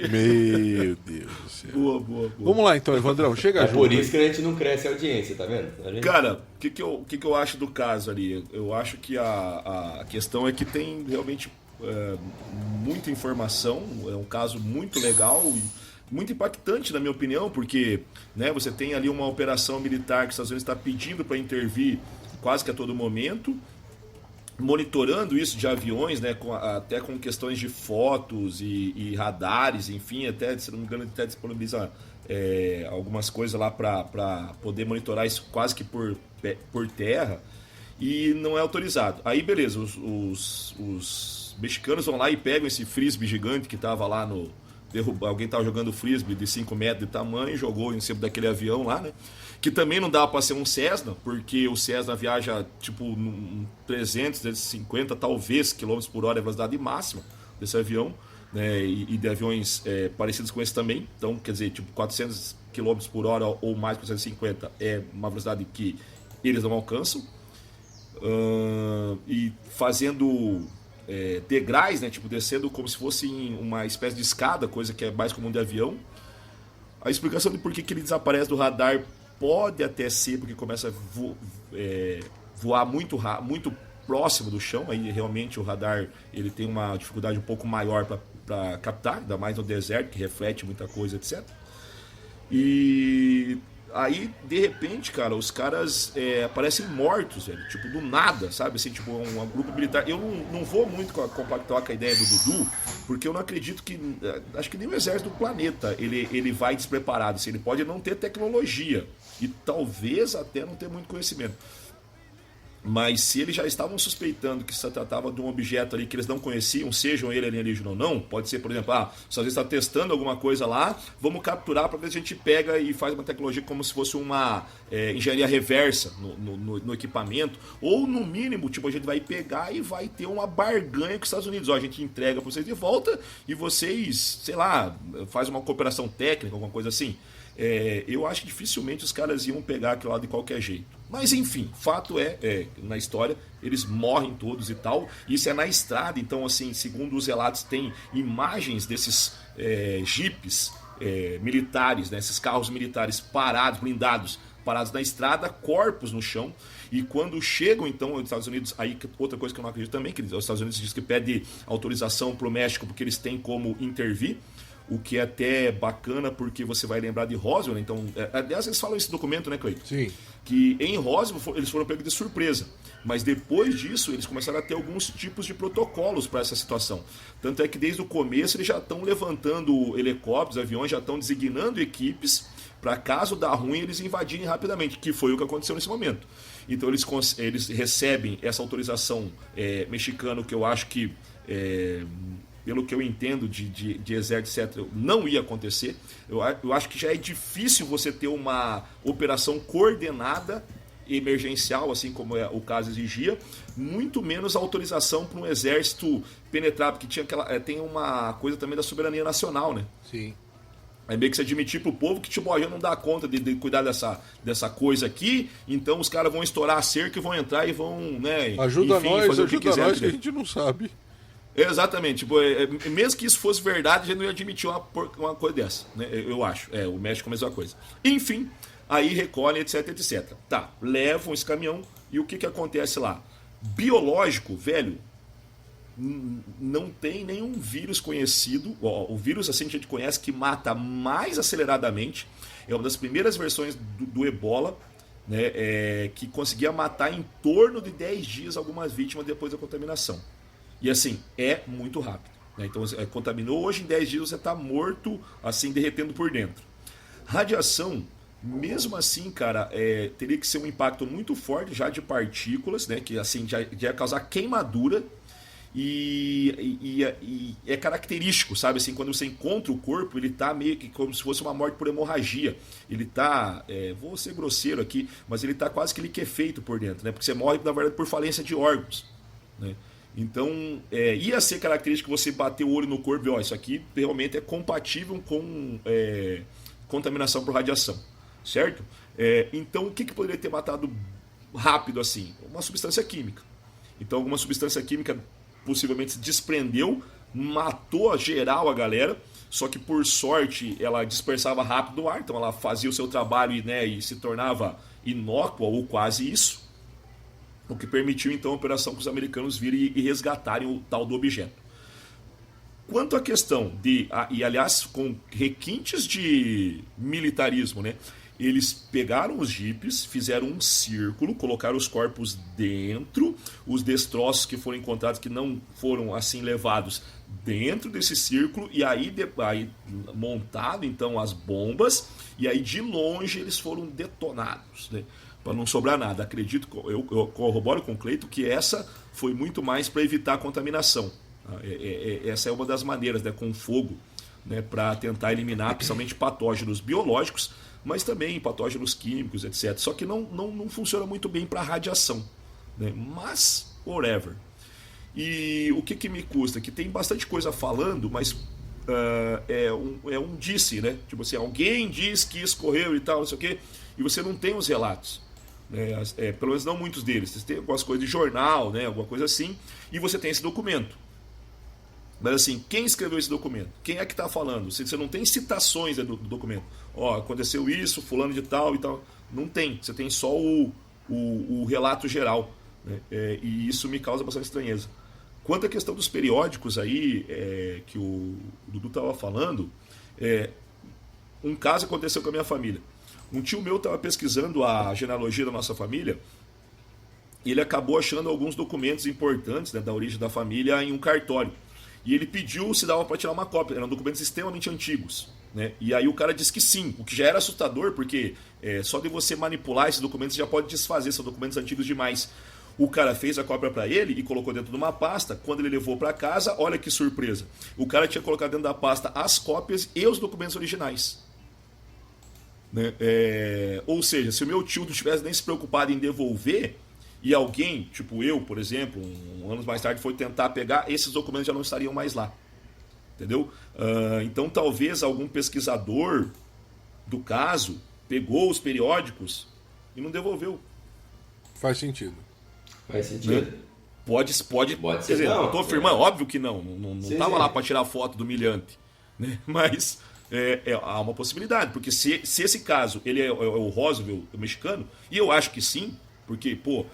Meu Deus do céu. Boa. Vamos lá então, Evandrão, chega junto. Por isso que a gente não cresce a audiência, tá vendo? Cara, o que eu acho do caso ali? Eu acho que a questão é que tem realmente muita informação, é um caso muito legal e muito impactante, na minha opinião, porque, né, você tem ali uma operação militar que os Estados Unidos está pedindo para intervir quase que a todo momento, monitorando isso de aviões, né, até com questões de fotos e radares, enfim, até, se não me engano, até disponibiliza algumas coisas lá para poder monitorar isso quase que por terra, e não é autorizado. Aí, beleza, os mexicanos vão lá e pegam esse frisbee gigante que estava lá no... Alguém estava jogando frisbee de 5 metros de tamanho, jogou em cima daquele avião lá, né? Que também não dá para ser um Cessna, porque o Cessna viaja tipo 300, 350, talvez, quilômetros por hora é a velocidade máxima desse avião, né? E de aviões parecidos com esse também. Então, quer dizer, tipo 400 quilômetros por hora ou mais que 450 é uma velocidade que eles não alcançam. E fazendo degraus, né? Tipo, descendo como se fosse uma espécie de escada, coisa que é mais comum de avião. A explicação de por que ele desaparece do radar pode até ser porque começa a voar muito próximo do chão. Aí realmente o radar ele tem uma dificuldade um pouco maior para captar, ainda mais no deserto, que reflete muita coisa, etc. E aí, de repente, cara, os caras aparecem mortos, velho, tipo, do nada, sabe? Assim, tipo, um grupo militar. Eu não vou muito compactuar com a ideia do Dudu, porque eu não acredito que... Acho que nem o exército do planeta ele vai despreparado. Assim, ele pode não ter tecnologia e talvez até não ter muito conhecimento. Mas se eles já estavam suspeitando que se tratava de um objeto ali que eles não conheciam, sejam ele alienígena ou não, pode ser, por exemplo, se às vezes está testando alguma coisa lá, vamos capturar para ver se a gente pega e faz uma tecnologia como se fosse uma engenharia reversa no equipamento, ou no mínimo, tipo, a gente vai pegar e vai ter uma barganha com os Estados Unidos. A gente entrega para vocês de volta e vocês, sei lá, faz uma cooperação técnica, alguma coisa assim. Eu acho que dificilmente os caras iam pegar aquilo lá de qualquer jeito. Mas enfim, fato na história, eles morrem todos e tal. Isso é na estrada, então assim, segundo os relatos, tem imagens desses jipes militares, né, esses carros militares parados, blindados, parados na estrada, corpos no chão. E quando chegam então aos Estados Unidos, aí outra coisa que eu não acredito também, que os Estados Unidos diz que pede autorização para o México porque eles têm como intervir. O que é até bacana, porque você vai lembrar de Roswell, né? Então, aliás, eles falam esse documento, né, Cleiton? Sim. Que em Roswell eles foram pegos de surpresa. Mas depois disso, eles começaram a ter alguns tipos de protocolos para essa situação. Tanto é que desde o começo eles já estão levantando helicópteros, aviões, já estão designando equipes para caso dar ruim eles invadirem rapidamente, que foi o que aconteceu nesse momento. Então eles recebem essa autorização mexicana, que eu acho que... pelo que eu entendo de exército, etc., não ia acontecer. Eu acho que já é difícil você ter uma operação coordenada emergencial, assim como o caso exigia, muito menos autorização para um exército penetrar, porque tem uma coisa também da soberania nacional, né? Sim. Aí meio que se admitir pro povo que, tipo, a gente não dá conta de cuidar dessa coisa aqui, então os caras vão estourar a cerca e vão entrar e vão, né? Ajuda enfim, nós, fazer o que quiser, que a gente não sabe. Exatamente, tipo, mesmo que isso fosse verdade, a gente não ia admitir uma coisa dessa, né? Eu acho. O México é a mesma coisa. Enfim, aí recolhem, etc, etc. Tá, levam esse caminhão e o que acontece lá? Biológico, velho, não tem nenhum vírus conhecido. O vírus assim que a gente conhece que mata mais aceleradamente. É uma das primeiras versões do Ebola, né? Que conseguia matar em torno de 10 dias algumas vítimas depois da contaminação. E assim, é muito rápido. Né? Então, contaminou, hoje em 10 dias você está morto, assim, derretendo por dentro. Radiação, mesmo assim, cara, teria que ser um impacto muito forte já de partículas, né? Que assim, já ia causar queimadura. E é característico, sabe? Assim, quando você encontra o corpo, ele tá meio que como se fosse uma morte por hemorragia. Ele tá, vou ser grosseiro aqui, mas ele tá quase que liquefeito por dentro, né? Porque você morre, na verdade, por falência de órgãos, né? Então, ia ser característico você bater o olho no corpo e, ó, isso aqui realmente é compatível com contaminação por radiação, certo? Então, o que poderia ter matado rápido assim? Uma substância química. Então, alguma substância química possivelmente se desprendeu, matou geral a galera, só que por sorte ela dispersava rápido o ar, então ela fazia o seu trabalho e se tornava inócua ou quase isso, o que permitiu então a operação que os americanos virem e resgatarem o tal do objeto. Quanto à questão e aliás com requintes de militarismo, né? Eles pegaram os jipes, fizeram um círculo, colocaram os corpos dentro, os destroços que foram encontrados, que não foram assim levados dentro desse círculo, e aí montado então as bombas, e aí de longe eles foram detonados, né? Para não sobrar nada. Acredito, eu corroboro com o Cleito que essa foi muito mais para evitar a contaminação. Essa é uma das maneiras, né, com fogo, né, para tentar eliminar principalmente patógenos biológicos, mas também patógenos químicos, etc. Só que não funciona muito bem para radiação, né? Mas, whatever. E o que me custa? Que tem bastante coisa falando, mas é um disse, né? Tipo assim, alguém diz que escorreu e tal, não sei o quê, e você não tem os relatos. Né? Pelo menos não muitos deles. Você tem algumas coisas de jornal, né? Alguma coisa assim, e você tem esse documento. Mas assim, quem escreveu esse documento? Quem é que está falando? Você não tem citações do documento. Ó, aconteceu isso, fulano de tal e tal. Não tem. Você tem só o relato geral. Né? E isso me causa bastante estranheza. Quanto à questão dos periódicos aí, que o Dudu estava falando, um caso aconteceu com a minha família. Um tio meu estava pesquisando a genealogia da nossa família e ele acabou achando alguns documentos importantes, né, da origem da família em um cartório. E ele pediu se dava para tirar uma cópia. Eram documentos extremamente antigos, né? E aí o cara disse que sim, o que já era assustador, porque só de você manipular esses documentos já pode desfazer, são documentos antigos demais. O cara fez a cópia para ele e colocou dentro de uma pasta. Quando ele levou para casa, olha que surpresa. O cara tinha colocado dentro da pasta as cópias e os documentos originais. Né? Ou seja, se o meu tio não tivesse nem se preocupado em devolver, e alguém, tipo eu, por exemplo, anos mais tarde foi tentar pegar, esses documentos já não estariam mais lá. Entendeu? Então talvez algum pesquisador do caso pegou os periódicos e não devolveu. Faz sentido. Faz sentido. Né? Pode ser. Quer dizer, não estou afirmando, óbvio que não estava lá para tirar foto do humilhante. Né? Mas há uma possibilidade, porque se esse caso ele é o Roswell o mexicano, e eu acho que sim, porque, pô,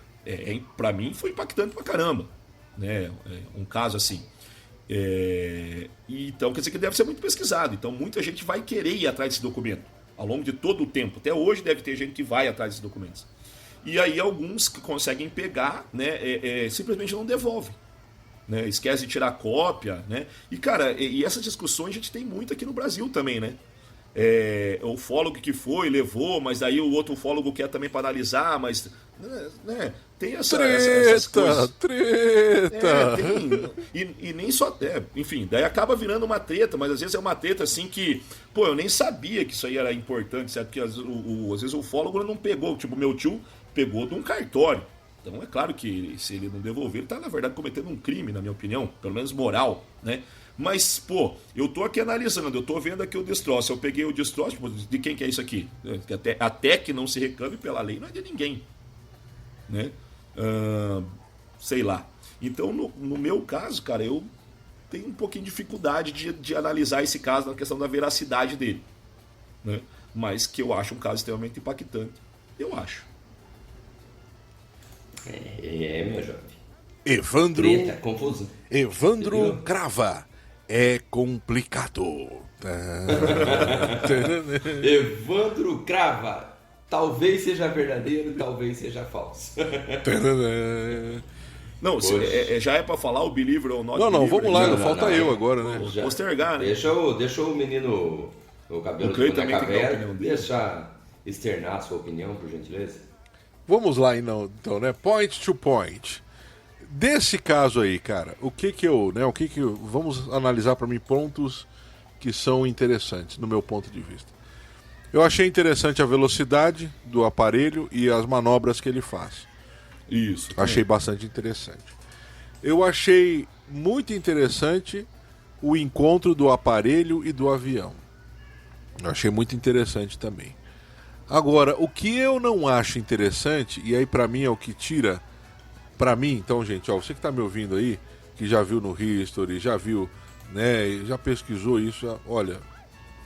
para mim foi impactante pra caramba, né? Um caso assim. Então quer dizer que deve ser muito pesquisado. Então muita gente vai querer ir atrás desse documento ao longo de todo o tempo. Até hoje deve ter gente que vai atrás desses documentos. E aí alguns que conseguem pegar, né, simplesmente não devolvem. Né? Esquece de tirar cópia, né? E cara, e essas discussões a gente tem muito aqui no Brasil também, né? O ufólogo que foi, levou, mas aí o outro ufólogo quer também para analisar, mas né, tem essas coisas. Treta! Tem. E nem só. Enfim, daí acaba virando uma treta, mas às vezes é uma treta assim que, pô, eu nem sabia que isso aí era importante, certo? Porque às vezes o ufólogo não pegou, tipo, meu tio pegou de um cartório. Então é claro que se ele não devolver, ele está na verdade cometendo um crime, na minha opinião, pelo menos moral, né? Mas, pô, eu tô aqui analisando, eu tô vendo aqui o destroço. Eu peguei o destroço, tipo, de quem que é isso aqui? Até que não se reclame pela lei, não é de ninguém. Né? Sei lá. Então, no meu caso, cara, eu tenho um pouquinho de dificuldade de analisar esse caso na questão da veracidade dele. Né? Mas que eu acho um caso extremamente impactante. Eu acho. Meu jovem. Evandro. Treta, confusão. Evandro Entendeu? Crava. É complicado. Evandro Crava. Talvez seja verdadeiro, talvez seja falso. Não, já é pra falar o Believer ou Not Não, Believer? vamos lá, falta eu agora, né? Vou postergar, né? Deixa o menino, o cabelo de boneca velha, deixa externar a sua opinião, por gentileza. Vamos lá, então, né? Point to point. Desse caso aí, cara, vamos analisar para mim pontos que são interessantes, no meu ponto de vista. Eu achei interessante a velocidade do aparelho e as manobras que ele faz. Isso. Achei bastante interessante. Eu achei muito interessante o encontro do aparelho e do avião. Eu achei muito interessante também. Agora, o que eu não acho interessante, e aí pra mim é o que tira... Pra mim, então, gente, ó, você que tá me ouvindo aí, que já viu no History, já viu, né, já pesquisou isso, olha,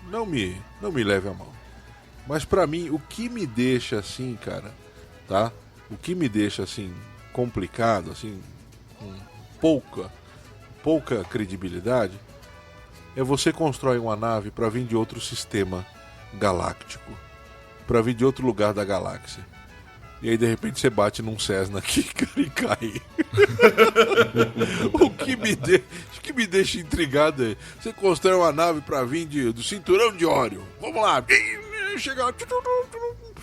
não me leve a mão. Mas pra mim, o que me deixa assim, cara, tá? O que me deixa assim complicado, assim, com pouca credibilidade, é você constrói uma nave para vir de outro sistema galáctico, para vir de outro lugar da galáxia. E aí de repente você bate num Cessna aqui, cara, e cai. O que me deixa intrigado é, você constrói uma nave para vir do cinturão de Órion. Vamos lá.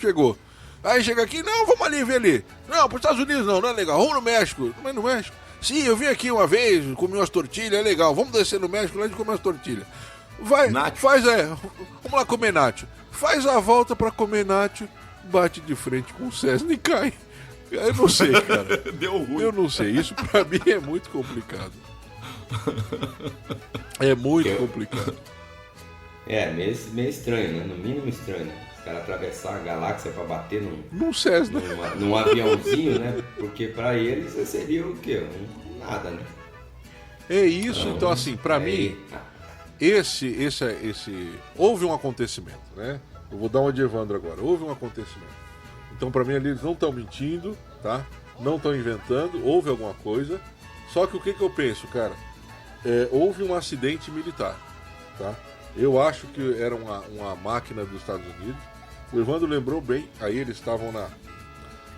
Chegou. Aí chega aqui, não, vamos ali ver ali. Não, para os Estados Unidos não é legal. Vamos no México. Mas no México? Sim, eu vim aqui uma vez, comi umas tortilhas, é legal. Vamos descer no México lá e comer umas tortilhas. Vai, nacho. Vamos lá comer nacho. Faz a volta para comer nacho, bate de frente com o Cessna e cai. Eu não sei, cara. Deu ruim. Eu não sei, isso pra mim é muito complicado. É muito complicado. É, meio estranho, né? No mínimo estranho, né? Os caras atravessar a galáxia pra bater num Cessna. Num aviãozinho, né? Porque pra eles seria o quê? Nada, né? É isso, então assim, pra mim, houve um acontecimento, né? Eu vou dar uma de Evandro agora. Houve um acontecimento. Então pra mim ali eles não estão mentindo, tá? Não estão inventando, houve alguma coisa. Só que o que eu penso, cara? Houve um acidente militar, tá? Eu acho que era uma máquina dos Estados Unidos. O Evandro lembrou bem, aí eles estavam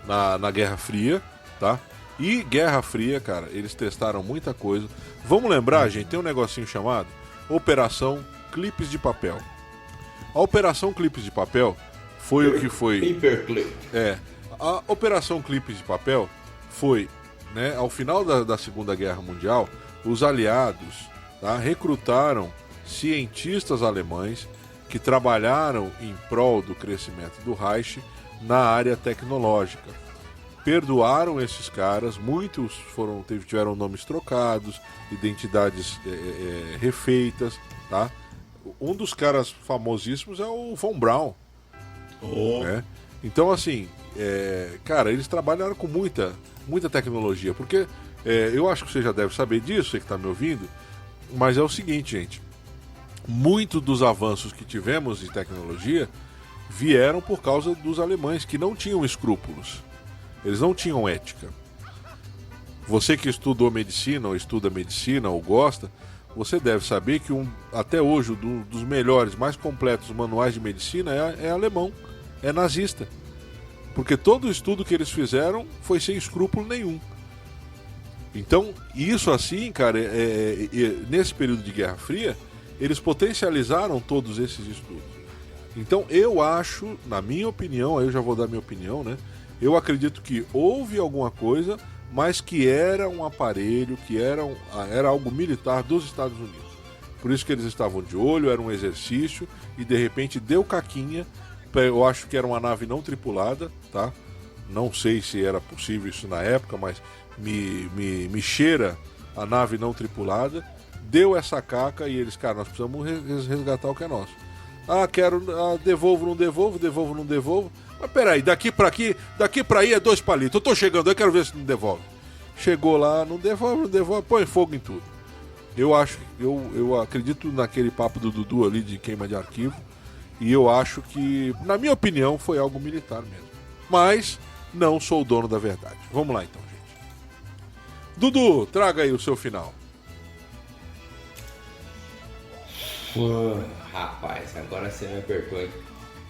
na Guerra Fria, tá? E Guerra Fria, cara, eles testaram muita coisa. Vamos lembrar, gente, tem um negocinho chamado Operação Clipes de Papel. A Operação Clipes de Papel foi o que foi... Paperclip. A Operação Clipes de Papel foi, né, ao final da Segunda Guerra Mundial, os aliados, tá, recrutaram cientistas alemães que trabalharam em prol do crescimento do Reich na área tecnológica. Perdoaram esses caras, muitos tiveram nomes trocados, identidades refeitas, tá? Um dos caras famosíssimos é o Von Braun. Né? Então, assim, cara, eles trabalharam com muita tecnologia, porque eu acho que você já deve saber disso, você que está me ouvindo, mas é o seguinte, gente, muitos dos avanços que tivemos em tecnologia vieram por causa dos alemães, que não tinham escrúpulos, eles não tinham ética. Você que estudou medicina, ou estuda medicina, ou gosta, você deve saber que até hoje dos melhores, mais completos manuais de medicina é alemão, é nazista. Porque todo o estudo que eles fizeram foi sem escrúpulo nenhum. Então, isso assim, cara, nesse período de Guerra Fria, eles potencializaram todos esses estudos. Então, eu acho, na minha opinião, aí eu já vou dar minha opinião, né? Eu acredito que houve alguma coisa, mas que era um aparelho, que era algo militar dos Estados Unidos. Por isso que eles estavam de olho, era um exercício, e de repente deu caquinha. Eu acho que era uma nave não tripulada, tá? Não sei se era possível isso na época, mas me cheira a nave não tripulada. Deu essa caca e eles, cara, nós precisamos resgatar o que é nosso. Devolvo, não devolvo. Mas peraí, daqui pra aí é 2 palitos. Eu tô chegando, eu quero ver se não devolve. Chegou lá, não devolve, põe fogo em tudo. Eu acredito naquele papo do Dudu ali de queima de arquivo. E eu acho que, na minha opinião, foi algo militar mesmo. Mas não sou o dono da verdade. Vamos lá então, gente. Dudu, traga aí o seu final. Rapaz, agora você me apertou, hein?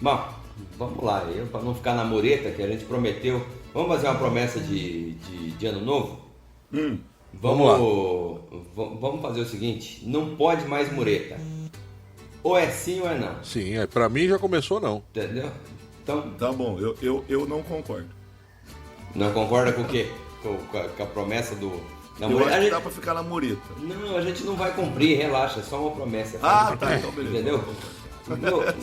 Bom, vamos lá, para não ficar na mureta que a gente prometeu. Vamos fazer uma promessa de ano novo? Vamos fazer o seguinte, não pode mais mureta. Ou é sim ou é não. Sim, pra mim já começou não. Entendeu? Então, Tá bom, eu não concordo. não concorda com o quê? Com a promessa do... da Eu mureta? acho A que gente- dá pra ficar na mureta. Não, a gente não vai cumprir, relaxa, é só uma promessa. Ah, tá, então beleza. Entendeu?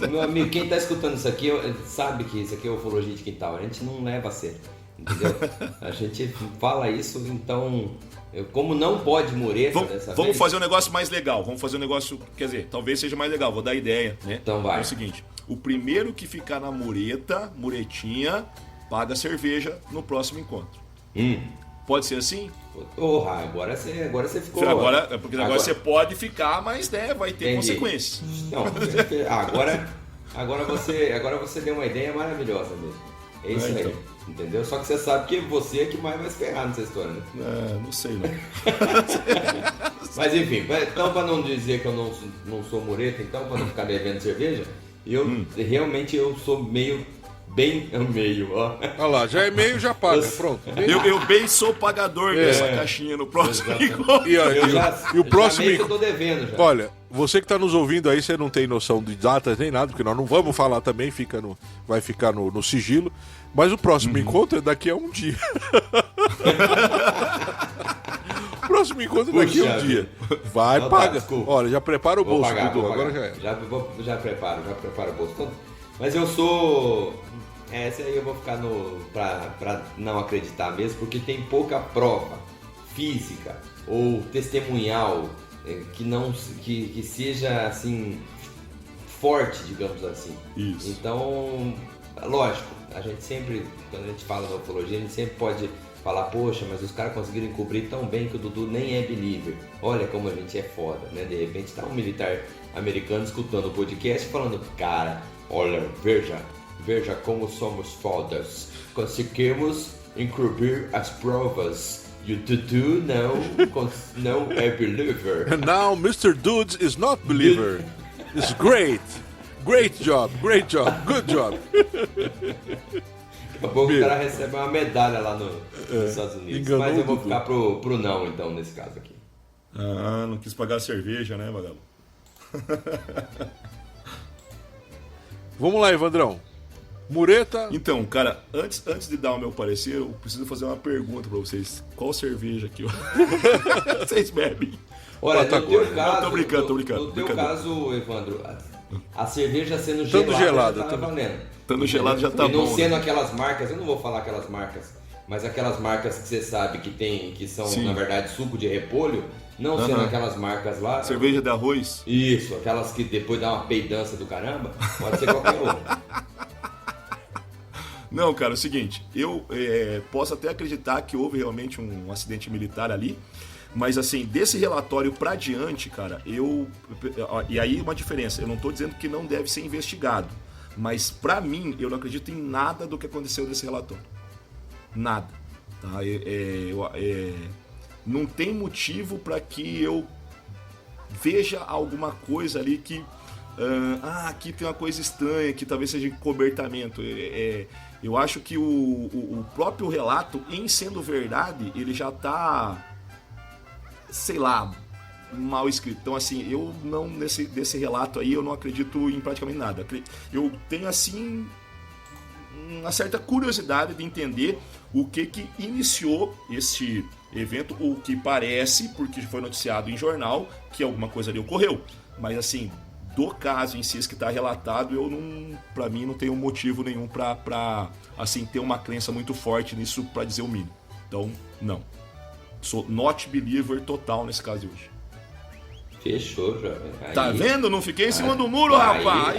Meu amigo, quem tá escutando isso aqui sabe que isso aqui é ufologia de quintal. A gente não leva a sério, entendeu? A gente fala isso, então... como não pode mureta dessa Vamos vez... fazer um negócio mais legal. Vamos fazer um negócio, quer dizer, talvez seja mais legal. Vou dar ideia, né? Então vai. É o seguinte, o primeiro que ficar na muretinha, paga cerveja no próximo encontro. Pode ser assim? Porra, agora você ficou... Porque agora você pode ficar, mas né, vai ter Entendi. consequências. Não, agora você deu uma ideia maravilhosa mesmo. É isso aí, então. entendeu? Só que você sabe que você é que mais vai se ferrar nessa história, né? Não sei não. Mas enfim, então pra não dizer que eu não sou mureta, então pra não ficar devendo cerveja, realmente eu sou meio ó. Olha lá, já é meio, já paga, pronto. Eu bem sou pagador dessa caixinha no próximo encontro. E, ó, e o próximo meio que eu tô devendo já. Olha, você que tá nos ouvindo aí, você não tem noção de datas nem nada, porque nós não vamos falar também, vai ficar no sigilo. Mas o próximo encontro é daqui a um dia. O próximo encontro é daqui a um dia. Vai, Não, tá, paga. desculpa. Olha, já prepara o Vou bolso, pagar, Dudu, vou agora pagar. já é. Já preparo o bolso. Então, mas eu sou... Essa aí eu vou ficar pra não acreditar mesmo, porque tem pouca prova física ou testemunhal que seja assim forte, digamos assim. Isso. Então, lógico, a gente sempre, quando a gente fala da ufologia, a gente sempre pode falar, poxa, mas os caras conseguiram encobrir tão bem que o Dudu nem é believer. Olha como a gente é foda, né? De repente tá um militar americano escutando o podcast falando, cara, olha, veja como somos fodas. Conseguimos encobrir as provas. E o Dudu não é believer. And now Mr. Dudes is not believer. It's great. Great job, good job. Daqui a pouco o cara recebe uma medalha lá nos Estados Unidos. Enganou Mas eu vou o Dudu. ficar pro não, então, nesse caso aqui. Ah, não quis pagar a cerveja, né, vagabundo? Vamos lá, Evandrão. Mureta. Então, cara, antes de dar o meu parecer, eu preciso fazer uma pergunta pra vocês. Qual cerveja que vocês bebem? Olha, no Patagônia. teu caso, Não, tô brincando. No teu Brincadeira. caso, Evandro, a cerveja sendo Estando gelada, gelada, já tá valendo. Estando gelado já tá E não bom, sendo né? aquelas marcas, eu não vou falar aquelas marcas, mas aquelas marcas que você sabe que são, Sim. na verdade, suco de repolho, não sendo aquelas marcas lá. Cerveja de arroz? Isso, aquelas que depois dá uma peidança do caramba, pode ser qualquer uma. Não, cara, é o seguinte, eu posso até acreditar que houve realmente um acidente militar ali, mas assim, desse relatório pra diante, cara, e aí uma diferença, eu não tô dizendo que não deve ser investigado, mas pra mim, eu não acredito em nada do que aconteceu nesse relatório. Nada. Tá? Não tem motivo pra que eu veja alguma coisa ali que... aqui tem uma coisa estranha, que talvez seja encobertamento. Eu acho que o próprio relato, em sendo verdade, ele já tá, sei lá, mal escrito. Então, assim, eu não, desse relato aí, eu não acredito em praticamente nada. Eu tenho, assim, uma certa curiosidade de entender o que iniciou este evento, o que parece, porque foi noticiado em jornal, que alguma coisa ali ocorreu. Mas, assim, do caso em si que está relatado, para mim não tenho motivo nenhum para assim ter uma crença muito forte nisso, para dizer o mínimo. Então, não. Sou not believer total nesse caso de hoje. Fechou, jovem. Aí, Tá vendo? Não fiquei em cima do muro, aí, rapaz.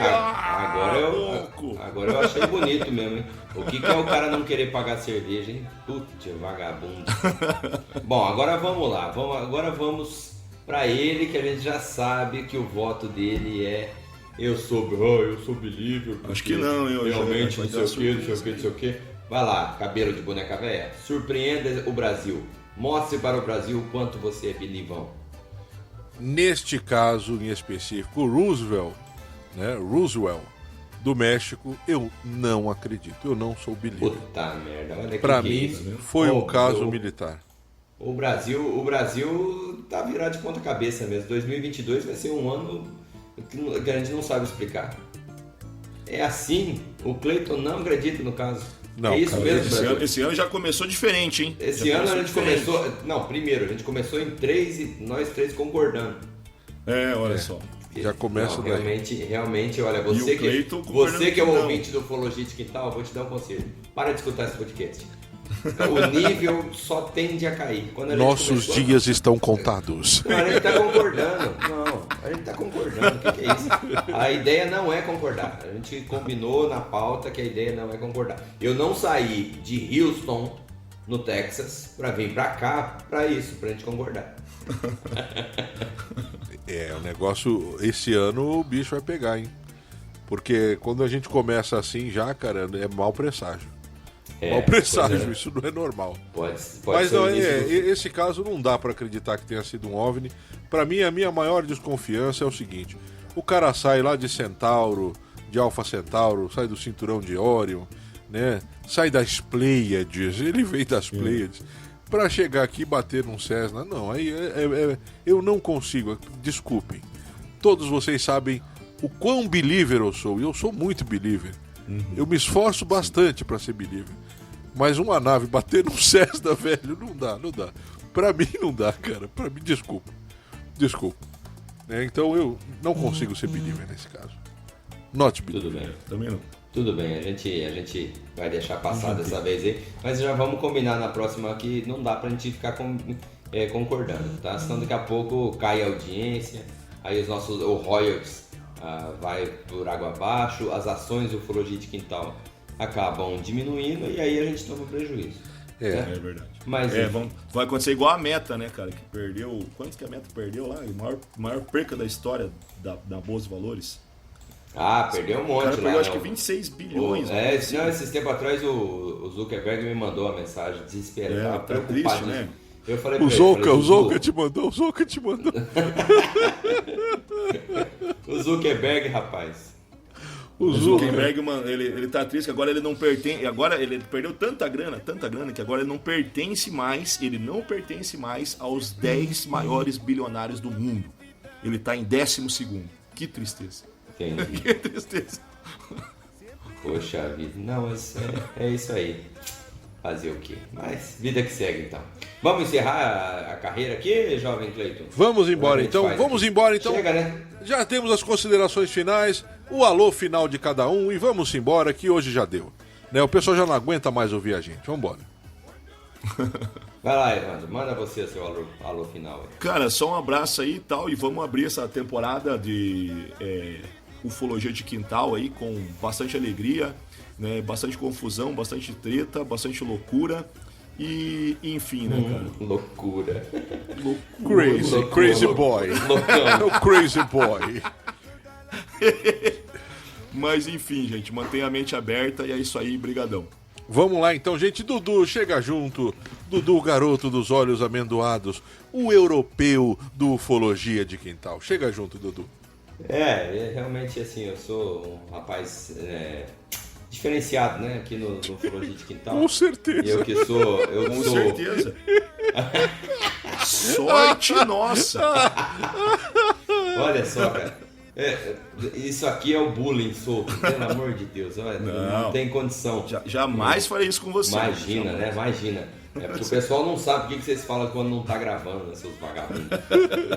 Agora eu achei bonito mesmo, hein? O que é o cara não querer pagar cerveja, hein? Putz, vagabundo. Bom, agora vamos lá. Agora vamos pra ele, que a gente já sabe que o voto dele é eu sou believer. Acho que não, realmente vai não dar sei o que. Vai lá, cabelo de boneca velha. Surpreenda o Brasil. Mostre para o Brasil o quanto você é belivão. Neste caso em específico, Roosevelt do México, eu não acredito. Eu não sou believer. Puta merda, olha Pra que mim, isso, viu? foi um caso eu- militar. O Brasil tá virado de ponta cabeça mesmo. 2022 vai ser um ano que a gente não sabe explicar. É assim, o Cleiton não acredita no caso. Não, é isso cara, mesmo, esse ano já começou diferente, hein? Esse ano a gente começou... Não, primeiro, a gente começou em 3 e nós 3 concordando. Olha só. Já começa não, daí. realmente, olha, E você o Cleiton concordando que é o que não. ouvinte do Ufologia de Quintal, eu vou te dar um conselho. Para de escutar esse podcast. O nível só tende a cair. Quando a gente Nossos começou... dias estão contados. Não, a gente tá concordando. Não, a gente tá concordando. O que é isso? A ideia não é concordar. A gente combinou na pauta que a ideia não é concordar. Eu não saí de Houston, no Texas, pra vir pra cá pra isso, pra gente concordar. O negócio, esse ano o bicho vai pegar, hein? Porque quando a gente começa assim já, cara, é mau presságio. Mau presságio, isso não é normal. Pode Mas ser não, o início esse caso não dá pra acreditar que tenha sido um OVNI. Pra mim, a minha maior desconfiança é o seguinte: o cara sai lá de Centauro, de Alpha Centauro, sai do cinturão de Orion, né? Sai das Pleiades, ele veio das Pleiades. Pra chegar aqui e bater num Cessna, não, aí eu não consigo, desculpem. Todos vocês sabem o quão believer eu sou, e eu sou muito believer. Eu me esforço bastante pra ser believer. Mas uma nave bater num Cessna, velho, não dá. Pra mim não dá, cara, pra mim, desculpa. Então eu não consigo ser believer nesse caso. Not believer. Tudo bem. Também não. Tudo bem, a gente vai deixar passar dessa vez aí, mas já vamos combinar na próxima que não dá pra gente ficar concordando, tá? Senão daqui a pouco cai a audiência, aí o royalties vai por água abaixo, as ações do Ufologia de Quintal acabam diminuindo e aí a gente toma prejuízo. É verdade. Mas vai acontecer igual a Meta, né, cara? Que perdeu. Quanto que a Meta perdeu lá? A maior perca da história da Bolsa de Valores. Perdeu um monte O cara lá. perdeu acho que 26 bilhões. Esses tempos atrás o Zuckerberg me mandou uma mensagem desesperada, tá triste, né? Eu falei O Zouka te mandou. O Zuckerberg, rapaz. O Zuckerberg, mano, ele tá triste que agora ele não pertence. Agora ele perdeu tanta grana, que agora ele não pertence mais aos 10 maiores bilionários do mundo. Ele tá em 12º. Que tristeza. Entendi. Que tristeza. Poxa vida. Não, mas é isso aí. Fazer o quê? Mas vida que segue, então. Vamos encerrar a carreira aqui, jovem Cleiton? Vamos embora, então. Chega, né? Já temos as considerações finais, o alô final de cada um e vamos embora que hoje já deu. Né? O pessoal já não aguenta mais ouvir a gente. Vamos embora. Vai lá, Evandro. Manda você seu alô final aí. Cara, só um abraço aí e tal. E vamos abrir essa temporada de Ufologia de Quintal aí com bastante alegria, né? Bastante confusão, bastante treta, bastante loucura. E enfim, né, cara? Loucura. Crazy boy. É o crazy boy. Mas enfim, gente, mantenha a mente aberta e é isso aí, brigadão. Vamos lá então, gente. Dudu, chega junto. Dudu, o garoto dos olhos amendoados, o europeu do Ufologia de Quintal. Chega junto, Dudu. Realmente assim, eu sou um rapaz diferenciado, né, aqui no Ufologia de Quintal. Com certeza. Eu que sou... Com certeza. Sorte nossa. Olha só, cara. Isso aqui é o bullying solto, pelo amor de Deus. Olha, não tem condição. Jamais farei isso com você. Imagina, né? Imagina. Porque o pessoal não sabe o que vocês falam quando não tá gravando, né, seus vagabundos.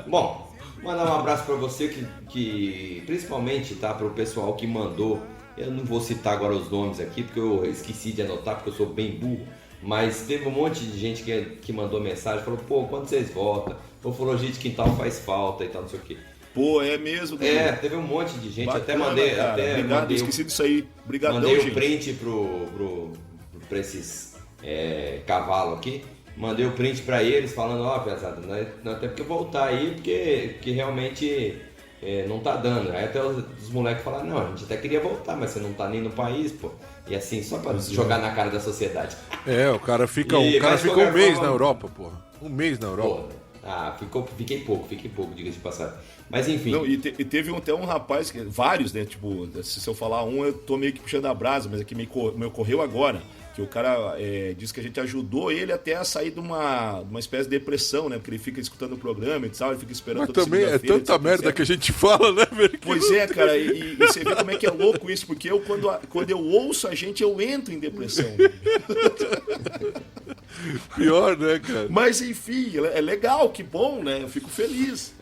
Bom, mandar um abraço pra você que principalmente, tá, pro pessoal que mandou. Eu não vou citar agora os nomes aqui, porque eu esqueci de anotar, porque eu sou bem burro. Mas teve um monte de gente que mandou mensagem, falou, pô, quando vocês voltam? Ufologia de Quintal faz falta e tal, não sei o quê. Pô, é mesmo. Teve um monte de gente. Bacana, Obrigado, mandei esqueci disso aí. Obrigadão, mandei gente. o print pra esses cavalos aqui. Mandei o print pra eles falando, pesado, nós temos que voltar aí porque realmente não tá dando. Aí até os moleques falaram, não, a gente até queria voltar, mas você não tá nem no país, pô. E assim, só pra jogar na cara da sociedade. O cara fica um mês na Europa, porra. Um mês na Europa. Fiquei pouco, diga-se de passagem. Mas enfim. Não, e teve até um rapaz, vários, né? Tipo, se eu falar um, eu tô meio que puxando a brasa, mas é que me ocorreu agora. que o cara diz que a gente ajudou ele até a sair de uma espécie de depressão, né? Porque ele fica escutando o programa e tal, ele fica esperando Mas toda também é segunda-feira, tanta etc, merda etc. que a gente fala, né, velho? Pois é, cara, e você vê como é que é louco isso, porque eu, quando eu ouço a gente, eu entro em depressão. Pior, né, cara? Mas, enfim, é legal, que bom, né? Eu fico feliz.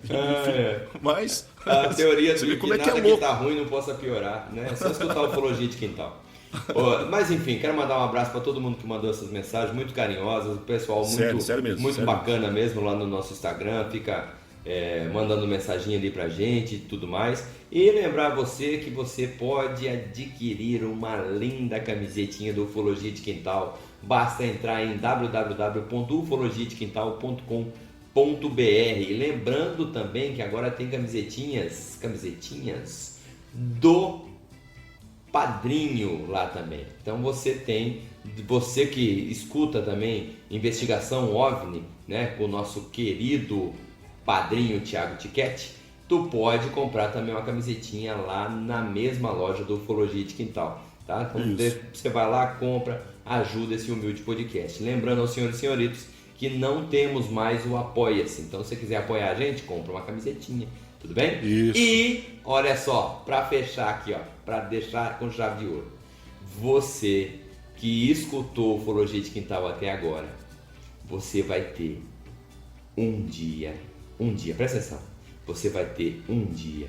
Mas... A teoria você de vê que como é nada que é que louco. tá ruim não possa piorar, né? É só escutar o Ufologia de Quintal. Mas enfim, quero mandar um abraço para todo mundo que mandou essas mensagens muito carinhosas, o pessoal Sério mesmo, muito sério bacana mesmo lá no nosso Instagram, fica mandando mensagem ali pra gente e tudo mais. E lembrar você que você pode adquirir uma linda camisetinha do Ufologia de Quintal. Basta entrar em www.ufologiadequintal.com.br. Lembrando também que agora tem camisetinhas do Padrinho lá também. Então você que escuta também Investigação OVNI, né, com o nosso querido padrinho Thiago Tiquete, tu pode comprar também uma camisetinha lá na mesma loja do Ufologia de Quintal, tá? Então você vai lá, compra, ajuda esse humilde podcast. Lembrando aos senhores e senhoritos que não temos mais o Apoia-se. Então se você quiser apoiar a gente, compra uma camisetinha. Tudo bem? Isso. E, olha só, para fechar aqui, ó, para deixar com chave de ouro, você que escutou o Ufologia de Quintal até agora, você vai ter um dia, presta atenção, você vai ter um dia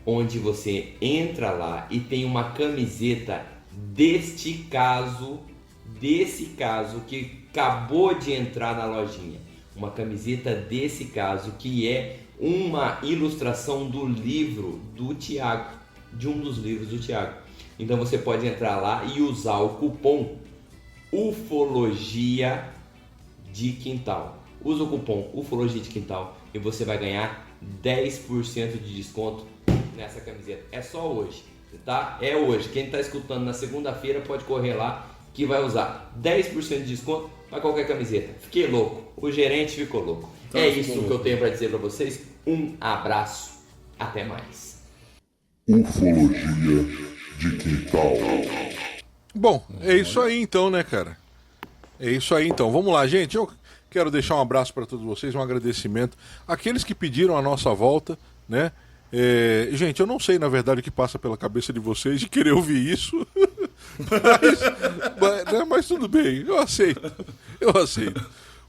onde você entra lá e tem uma camiseta desse caso que acabou de entrar na lojinha, uma camiseta desse caso que é uma ilustração do livro do Tiago, de um dos livros do Tiago. Então você pode entrar lá e usar o cupom Ufologia de Quintal. Usa o cupom Ufologia de Quintal e você vai ganhar 10% de desconto nessa camiseta. É só hoje, tá? É hoje. Quem está escutando na segunda-feira pode correr lá que vai usar 10% de desconto para qualquer camiseta. Fiquei louco. O gerente ficou louco. É isso que eu tenho para dizer para vocês. Um abraço. Até mais. Ufologia de Quintal. Bom, é isso aí então, né, cara? É isso aí então. Vamos lá, gente. Eu quero deixar um abraço para todos vocês, um agradecimento. Aqueles que pediram a nossa volta, né? Gente, eu não sei, na verdade, o que passa pela cabeça de vocês de querer ouvir isso. mas tudo bem, eu aceito.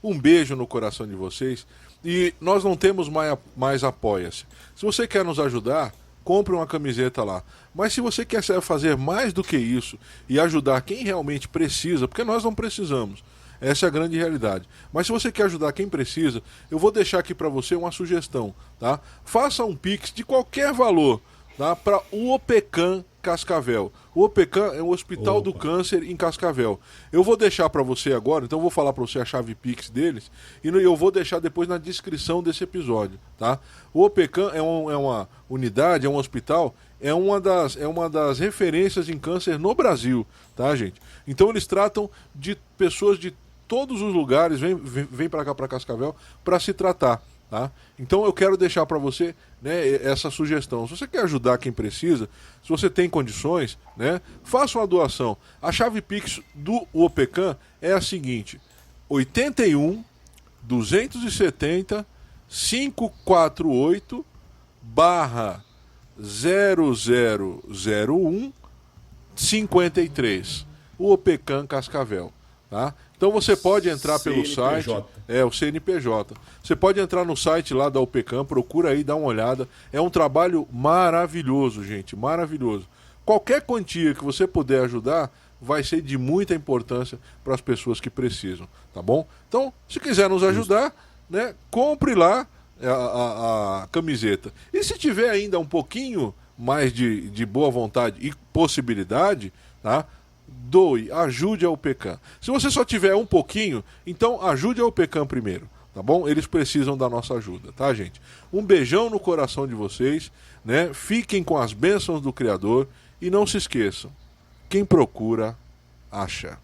Um beijo no coração de vocês. E nós não temos mais Apoia-se. Se você quer nos ajudar, compre uma camiseta lá. Mas se você quer fazer mais do que isso e ajudar quem realmente precisa, porque nós não precisamos, essa é a grande realidade. Mas se você quer ajudar quem precisa, eu vou deixar aqui para você uma sugestão, tá? Faça um Pix de qualquer valor, tá? Para o OPECAM Cascavel. O OPECAM é o Hospital do Câncer em Cascavel. Eu vou deixar para você agora, então eu vou falar para você a chave Pix deles e eu vou deixar depois na descrição desse episódio, tá? O OPECAM é uma unidade, é um hospital, é uma das referências em câncer no Brasil, tá, gente? Então eles tratam de pessoas de todos os lugares, vem para cá, para Cascavel, para se tratar. Tá? Então eu quero deixar para você, né, essa sugestão. Se você quer ajudar quem precisa, se você tem condições, né, faça uma doação. A chave Pix do OPECAM é a seguinte: 81 270 548 /0001 53. O OPECAM Cascavel. Tá? Então você pode entrar pelo site, o CNPJ. Você pode entrar no site lá da OPECAM, procura aí, dá uma olhada. É um trabalho maravilhoso, gente, maravilhoso. Qualquer quantia que você puder ajudar vai ser de muita importância para as pessoas que precisam, tá bom? Então, se quiser nos ajudar, né, compre lá a camiseta. E se tiver ainda um pouquinho mais de boa vontade e possibilidade, tá? Doe, ajude a OPECAM. Se você só tiver um pouquinho, então ajude a OPECAM primeiro, tá bom? Eles precisam da nossa ajuda, tá, gente? Um beijão no coração de vocês, né? Fiquem com as bênçãos do Criador e não se esqueçam, quem procura, acha.